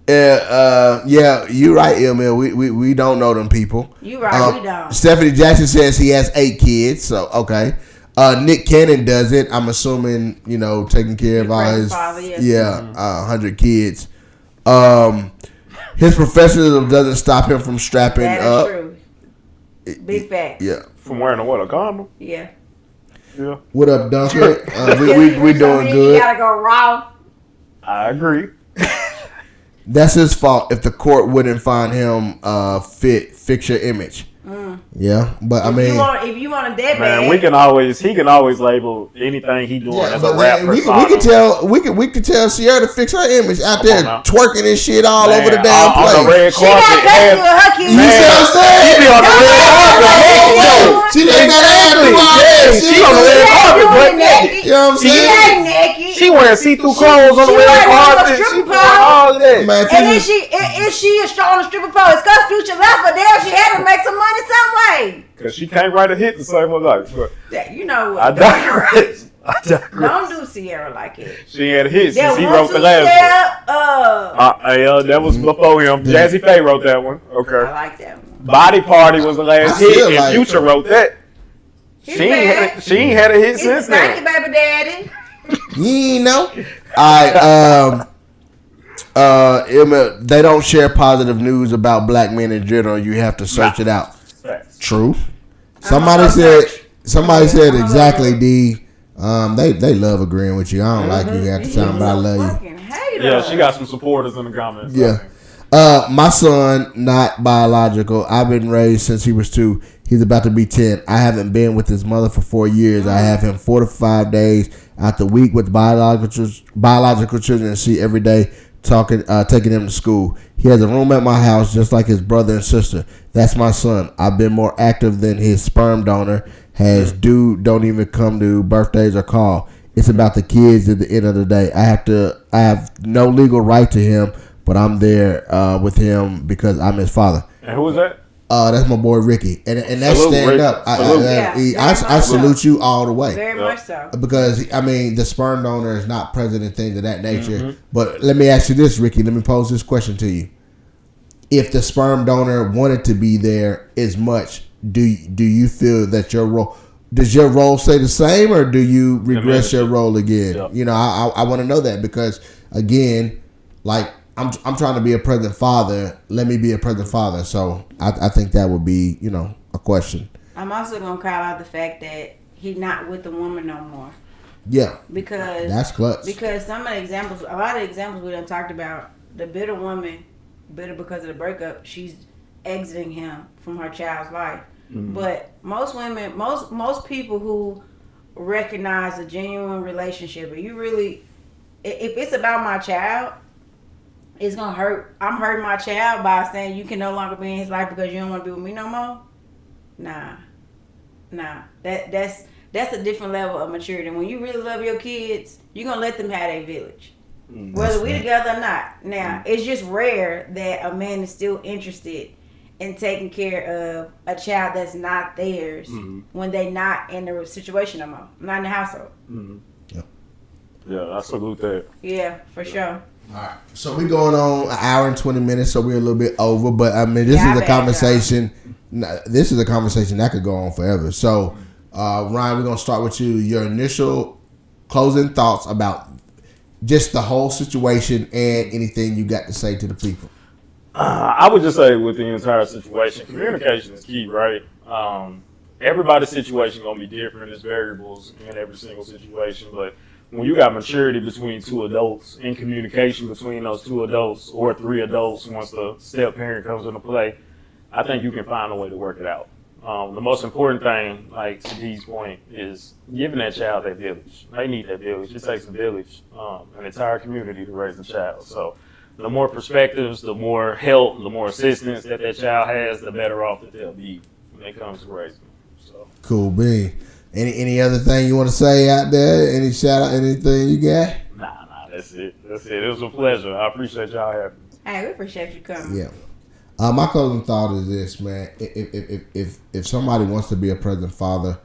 Yeah, you right, Emil. We don't know them people. You right, we don't. Stephanie Jackson says he has 8 kids, so okay. Nick Cannon does it. I'm assuming, taking care of all his 100 kids. His professionalism doesn't stop him from strapping up. That is true. Big facts. Yeah. From wearing a condom? Yeah. Yeah. What up, Duncan? we doing good. You gotta go raw. I agree. That's his fault if the court wouldn't find him fix your image. Yeah, but if you want a dead man, he can always label anything he doing as a rap persona. We can tell Sierra to fix her image out there twerking and shit all over the damn place. On the red she got custody of her kids. You see what I'm saying? She be on the red carpet. She ain't got ass. She on the red carpet, but you know what I'm saying? She ain't naked. She wearing see-through clothes on the red carpet. She doing all that. Man, and then if she is on the stripper pole, it's cause Future left her there. She had to make some money some way. Cause she can't write a hit the same way. Yeah, you know what? I digress. Don't do Sierra like it. She had a hit since he wrote the last one. That was before him. Jazzy Faye wrote that one. Okay. I like that one. Body Party was the last hit, and Future wrote that. She ain't had a hit since then. Thank you, baby daddy. You know. Emma, they don't share positive news about black men in general. You have to search it out. True. Somebody said exactly, D. They love agreeing with you. I don't like you half the time, but I love you. Yeah, she got some supporters in the comments. Yeah. My son, not biological. I've been raised since he was 2. He's about to be 10. I haven't been with his mother for 4 years. I have him 4 to 5 days out the week with biological children and see every day, taking him to school. He has a room at my house just like his brother and sister. That's my son. I've been more active than his sperm donor has. Dude don't even come to birthdays or call. It's about the kids at the end of the day. I have no legal right to him, but I'm there with him because I'm his father. And who was that? That's my boy Ricky, and that's stand up. I salute you all the way. Very much so. Because the sperm donor is not present in things of that nature. Mm-hmm. But let me ask you this, Ricky. Let me pose this question to you: if the sperm donor wanted to be there as much, do you feel that your role? Does your role stay the same, or do you regress your role again? Yep. I want to know that because again, like. I'm trying to be a present father. Let me be a present father. So I think that would be, a question. I'm also gonna call out the fact that he's not with the woman no more. Yeah. Because that's clutch. Because a lot of examples we done talked about, the bitter woman, bitter because of the breakup, she's exiting him from her child's life. Mm-hmm. But most women, most people who recognize a genuine relationship, if it's about my child, it's gonna hurt. I'm hurting my child by saying you can no longer be in his life because you don't want to be with me no more. Nah. That's a different level of maturity. When you really love your kids, you're gonna let them have their village, whether we together or not. Now, it's just rare that a man is still interested in taking care of a child that's not theirs when they're not in the situation no more, not in the household. Yeah. Yeah, I salute that. Yeah, for sure. All right, so we're going on an hour and 20 minutes, so we're a little bit over. But this is a conversation. This is a conversation that could go on forever. So, Ryan, we're gonna start with you. Your initial closing thoughts about just the whole situation and anything you got to say to the people. I would just say with the entire situation, communication is key, right? Everybody's situation gonna be different. There's variables in every single situation, but when you got maturity between 2 adults and communication between those 2 adults or 3 adults once the step parent comes into play, I think you can find a way to work it out. The most important thing, like to D's point, is giving that child that village. They need that village. It takes a village, an entire community to raise a child. So the more perspectives, the more help, the more assistance that child has, the better off that they'll be when it comes to raising them. So Cool bean. Any other thing you want to say out there? Any shout out? Anything you got? nah, that's it. It was a pleasure. I appreciate y'all having me. Hey, we appreciate you coming. Yeah. My closing thought is this, man. If somebody wants to be a present father,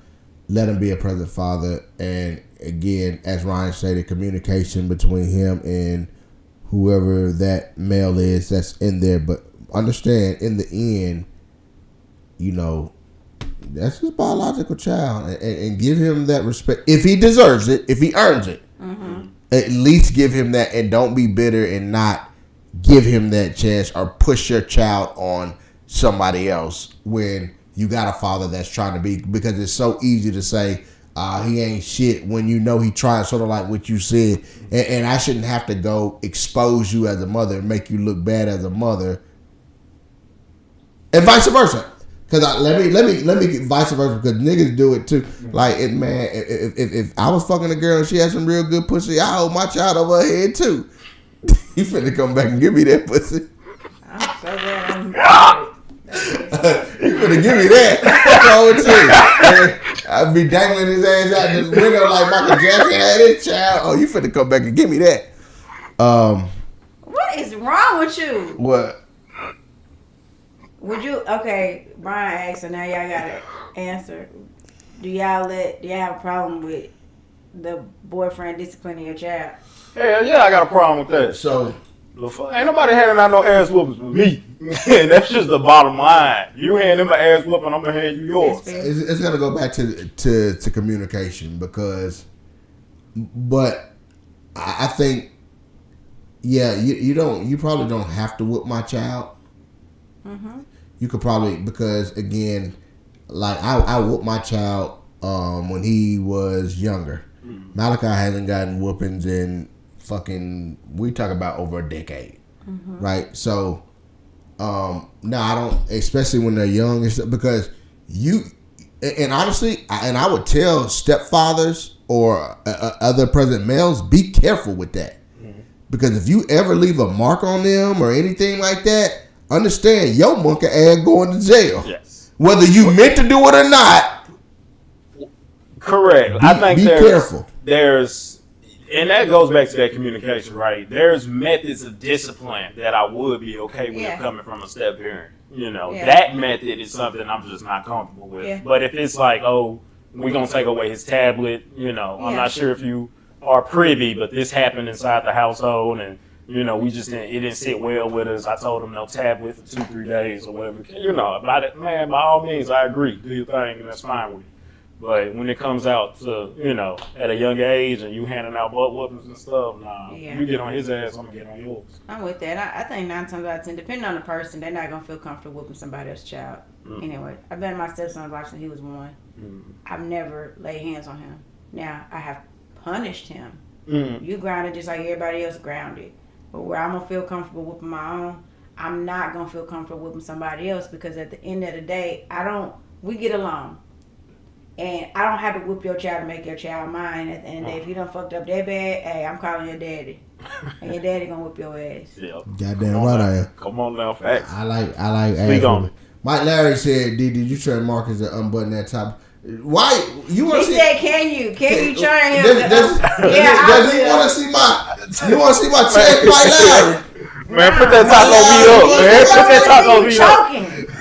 let him be a present father. And again, as Ryan stated, communication between him and whoever that male is that's in there. But understand, in the end, you know, that's his biological child, and give him that respect if he deserves it, if he earns it. Mm-hmm. At least give him that, and don't be bitter and not give him that chance or push your child on somebody else when you got a father that's trying to be, because it's so easy to say he ain't shit when you know he trying, sort of like what you said, and I shouldn't have to go expose you as a mother and make you look bad as a mother, and vice versa. Cause let me get vice versa, because niggas do it too. Like, man, if I was fucking a girl and she had some real good pussy, I hold my child over her head too. You finna come back and give me that pussy. I'm so glad I'm married. You finna give me that. What's wrong with you? I'd be dangling his ass out the window like Michael Jackson had his child. Oh, you finna come back and give me that. What is wrong with you? What? Would you? Okay, Brian asked, so now y'all gotta answer. Do y'all have a problem with the boyfriend disciplining your child? Hell yeah, I got a problem with that. So, Ain't nobody handing out no ass whoopings with me. That's just the bottom line. You hand him an ass whooping, I'm gonna hand you yours. it's gonna go back to communication, but I think, yeah, you probably don't have to whoop my child. Mm-hmm. You could probably, because again, like I whooped my child when he was younger. Malachi hasn't gotten whoopings in fucking, we talk about over a decade, right? So no, I don't, especially when they're young and stuff, because and honestly, I would tell stepfathers or other present males, be careful with that, because if you ever leave a mark on them or anything like that, understand your monkey ass going to jail. Yes. Whether you meant to do it or not. Correct. I think be careful. And that goes back to that communication, right? There's methods of discipline that I would be okay with coming from a step parent. You know, that method is something I'm just not comfortable with. Yeah. But if it's like, oh, we're going to take away his tablet, you know, I'm not sure if you are privy, but this happened inside the household, and you know, it didn't sit well with us. I told him no tablet for 2-3 days or whatever. You know, about it, man, by all means, I agree. Do your thing, and that's fine with me. But when it comes out to, you know, at a young age and you handing out butt whoopings and stuff, you get on his ass, I'm going to get on yours. I'm with that. I think 9 times out of 10, depending on the person, they're not going to feel comfortable whooping somebody else's child. Anyway, I've been my stepson's life since he was 1. I've never laid hands on him. Now, I have punished him. You grounded just like everybody else grounded. But where I'm going to feel comfortable whooping my own, I'm not going to feel comfortable whooping somebody else, because at the end of the day, we get along. And I don't have to whoop your child to make your child mine. At the end of the day, if you done fucked up that bad, hey, I'm calling your daddy. And your daddy gonna whoop your ass. Yeah. Goddamn right I am. Come on now, facts. I like Speak on it. Mike Larry said, did you train Marcus to unbutton that top? Why? You want to see? He said, can you train him? Does he want to see my? You want to see my check, Mike Larry? Man, put that taco meat up, man. Put that taco meat up.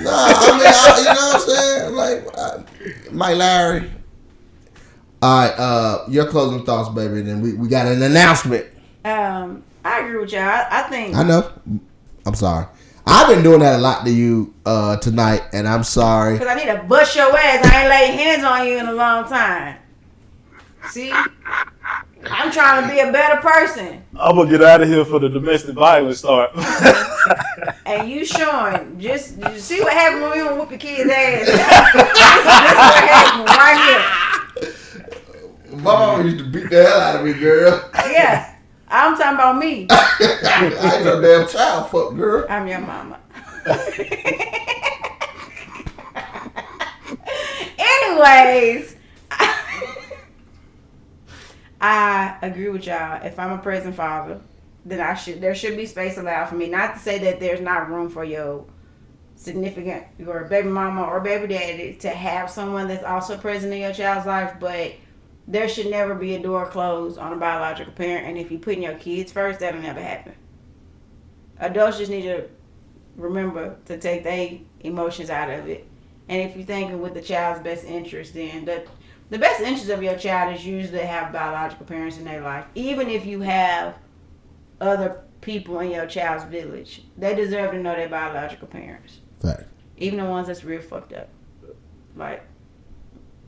Nah, I mean, you know what I'm saying? Like, Mike Larry. All right, your closing thoughts, baby. And then we got an announcement. I agree with y'all. I think. I know. I'm sorry. I've been doing that a lot to you tonight, and I'm sorry. Because I need to bust your ass. I ain't laid hands on you in a long time. See? I'm trying to be a better person. I'm going to get out of here for the domestic violence start. And you showing. Just see what happened when we don't whoop your kid's ass. This is what happened right here. My mama used to beat the hell out of me, girl. Yeah. I'm talking about me. I ain't no damn child, fuck, girl. I'm your mama. anyways, I agree with y'all. If I'm a present father, then there should be space allowed for me. Not to say that there's not room for your significant, your baby mama or baby daddy to have someone that's also present in your child's life, but there should never be a door closed on a biological parent. And if you're putting your kids first, that'll never happen. Adults just need to remember to take their emotions out of it. And if you're thinking with the child's best interest, then the best interest of your child is usually to have biological parents in their life. Even if you have other people in your child's village, they deserve to know their biological parents. Fact. Even the ones that's real fucked up. Like,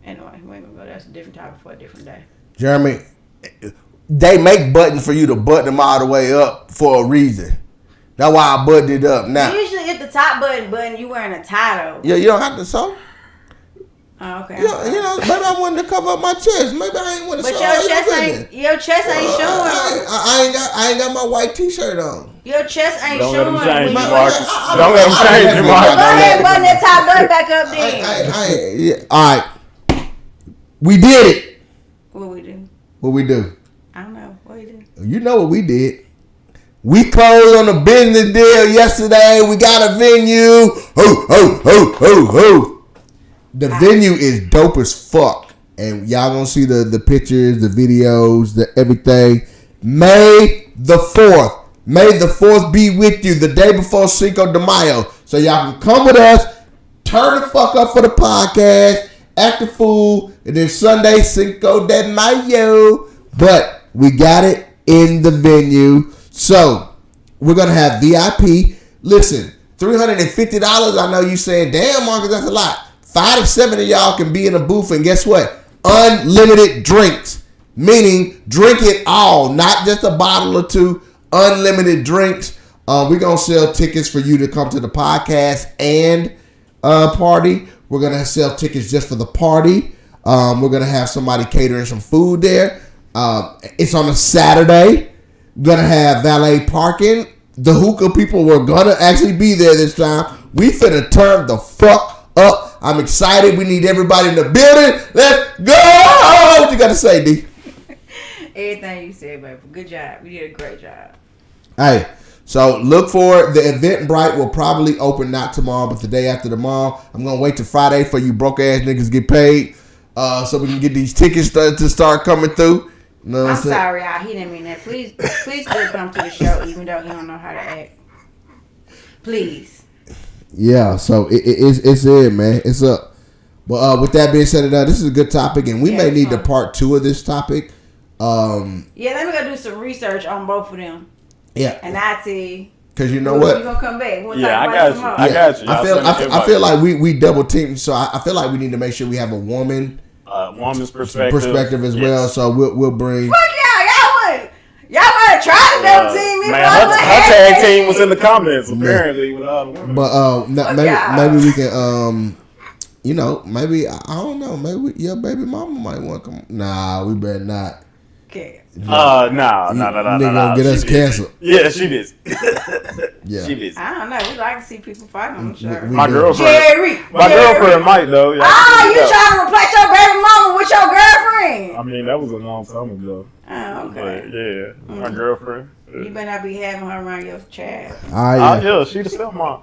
anyway, we ain't gonna go. That's a different topic for a different day. Jeremy, they make buttons for you to button them all the way up for a reason. That's why I buttoned it up now. Usually, if the top button, you wearing a tie though. Yeah, you don't have to sew. Oh, okay. Yeah, you know, maybe I wanted to cover up my chest. Maybe I ain't want to But show your chest ain't showing. I ain't got my white t-shirt on. Your chest ain't Don't showing. let them change you, Go Marcus. Don't let them change you, Marcus. ahead and button that top button back up then. Yeah. All right. We did it. What we do? What we do? I don't know. What we do? You know what we did. We closed on a business deal yesterday. We got a venue. Ho. The venue is dope as fuck. And y'all gonna see the pictures, the videos, the everything. May the 4th. May the 4th be with you. The day before Cinco de Mayo. So y'all can come with us. Turn the fuck up for the podcast. Act the fool. And then Sunday, Cinco de Mayo. But we got it in the venue. So we're going to have VIP. Listen, $350. I know you saying, damn, Marcus, that's a lot. 5 to 7 of y'all can be in a booth, and guess what? Unlimited drinks, meaning drink it all, not just a bottle or two. Unlimited drinks. We're gonna sell tickets for you to come to the podcast and party. We're gonna sell tickets just for the party. We're gonna have somebody catering some food there. It's on a Saturday. We're gonna have valet parking. The hookah people were gonna actually be there this time. We finna turn the fuck up. I'm excited. We need everybody in the building. Let's go. What you got to say, D? Everything you said, baby. Good job. You did a great job. Hey, so look for the Eventbrite will probably open not tomorrow, but the day after tomorrow. I'm going to wait till Friday for you broke ass niggas get paid so we can get these tickets to start coming through. You know I'm sorry, y'all. He didn't mean that. Please still come to the show even though he don't know how to act. Please. Yeah, so it's it, man. It's up. But with that being said, this is a good topic, and we may need the part 2 of this topic. Let me go do some research on both of them. Yeah, and I see. Because you know what? You gonna come back? I got you. I feel like we double teamed, so I feel like we need to make sure we have a woman's perspective as well. So we'll bring. Fuck y'all want to try to double team me? Man, her tag team was in the comments apparently with all the women. But maybe we can maybe I don't know, maybe your baby mama might want to come. Nah, we better not. Okay. No. Nigga gonna get us canceled. Yeah, she did. Yeah. She did. I don't know. We like to see people fight on the show. My girlfriend. Jerry. Girlfriend might though. You trying to replace your baby mama with your girlfriend? I mean, that was a long time ago. Oh, okay. But, my girlfriend. You better not be having her around your child. Yeah, she the stepmom.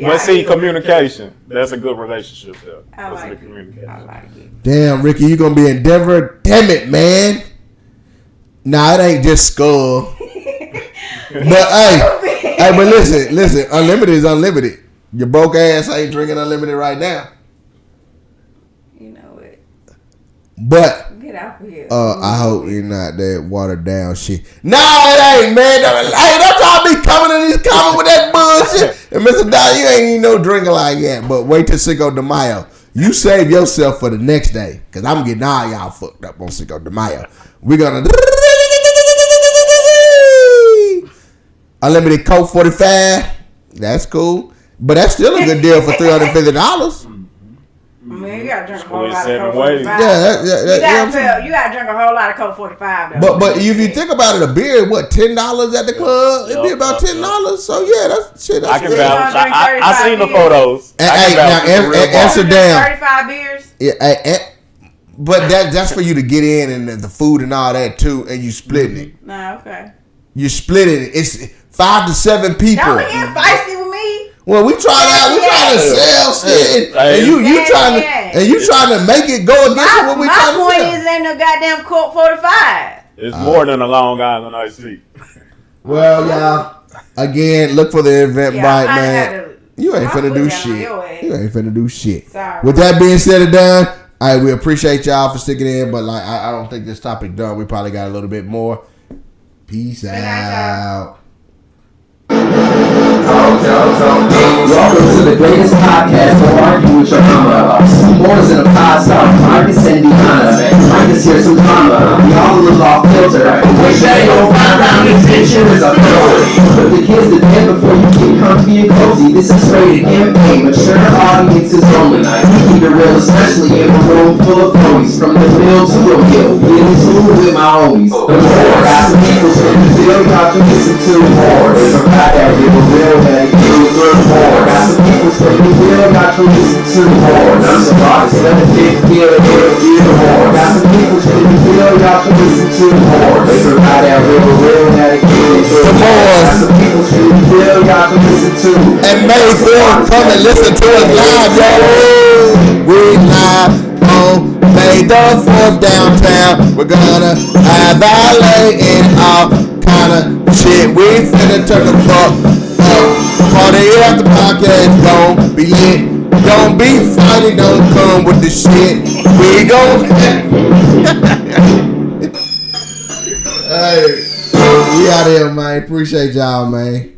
But see, communication. That's a good relationship, though. I like it. Communication. I like it. Damn, Ricky, you gonna be in Denver? Damn it, man. Nah, it ain't just skull. But but listen, unlimited is unlimited. Your broke ass ain't drinking unlimited right now. You know it. But get out of here. I hope you're not that watered down shit. No, it ain't, man. Don't y'all be coming in these comments with that bullshit. And Mr. Don, you ain't even no drinking like that. But wait till Cinco de Mayo. You save yourself for the next day, cause I'm getting all y'all fucked up on Cinco de Mayo. We're gonna unlimited Coke 45. That's cool, but that's still a good deal for $350. Man, gotta drink a whole lot of 27 Coke ways. 45. Yeah, You you know what I'm saying? you gotta drink a whole lot of Coke 45 though. But if you think about it, a beer, what, $10 at the club? It'd be about $10. So yeah, that's shit. That's I can good. vouch. Drink I seen the 35 photos. And, I hey, can now vouch for the real answer bar. down. 35 beers. Yeah, but that's for you to get in and the food and all that too, and you splitting it. Nah, okay. You splitting it. It's 5 to 7 people. Don't get feisty with me. Well, we trying to sell shit, and you trying to make it go against what we My trying to point sell. is, ain't no goddamn Coke 45. It's more than a Long Island iced tea. Well, y'all, again, look for the event Yeah, bite, I man. had to- You ain't I finna put do that on shit. your ass. You ain't finna do shit. Sorry. With that being said and done, all right, we appreciate y'all for sticking in, but like I don't think this topic done. We probably got a little bit more. Peace night, y'all. out. Welcome to the greatest podcast to argue with your mama. More than a five-star. Marcus and Deanna. Marcus, here's some drama. We all a little off kilter. Wish they don't find around this bitch is a filter. Put the kids to bed before you get comfy and cozy. This is rated MA. Mature audiences only. We keep it real, especially in a room full of phonies. From the mill to the hill. Get into it with my homies. The more. Got some people screaming, feel y'all can listen to more. There's a guy that give a real that you good more. Got some people screaming, feel y'all can listen to more. None of artists let it feel more. Got some people screaming, feel y'all can listen to more. There's a guy that real that you good more. Got some people screaming, feel y'all can listen to. And May 4th, come and listen to us live, yo. We live on May the 4th downtown. We're gonna have valet and all kind of shit. We finna turn the fuck up. Party after podcast, don't be lit. Don't be fighting, don't come with the shit. We gon' Hey, we out here, man. Appreciate y'all, man.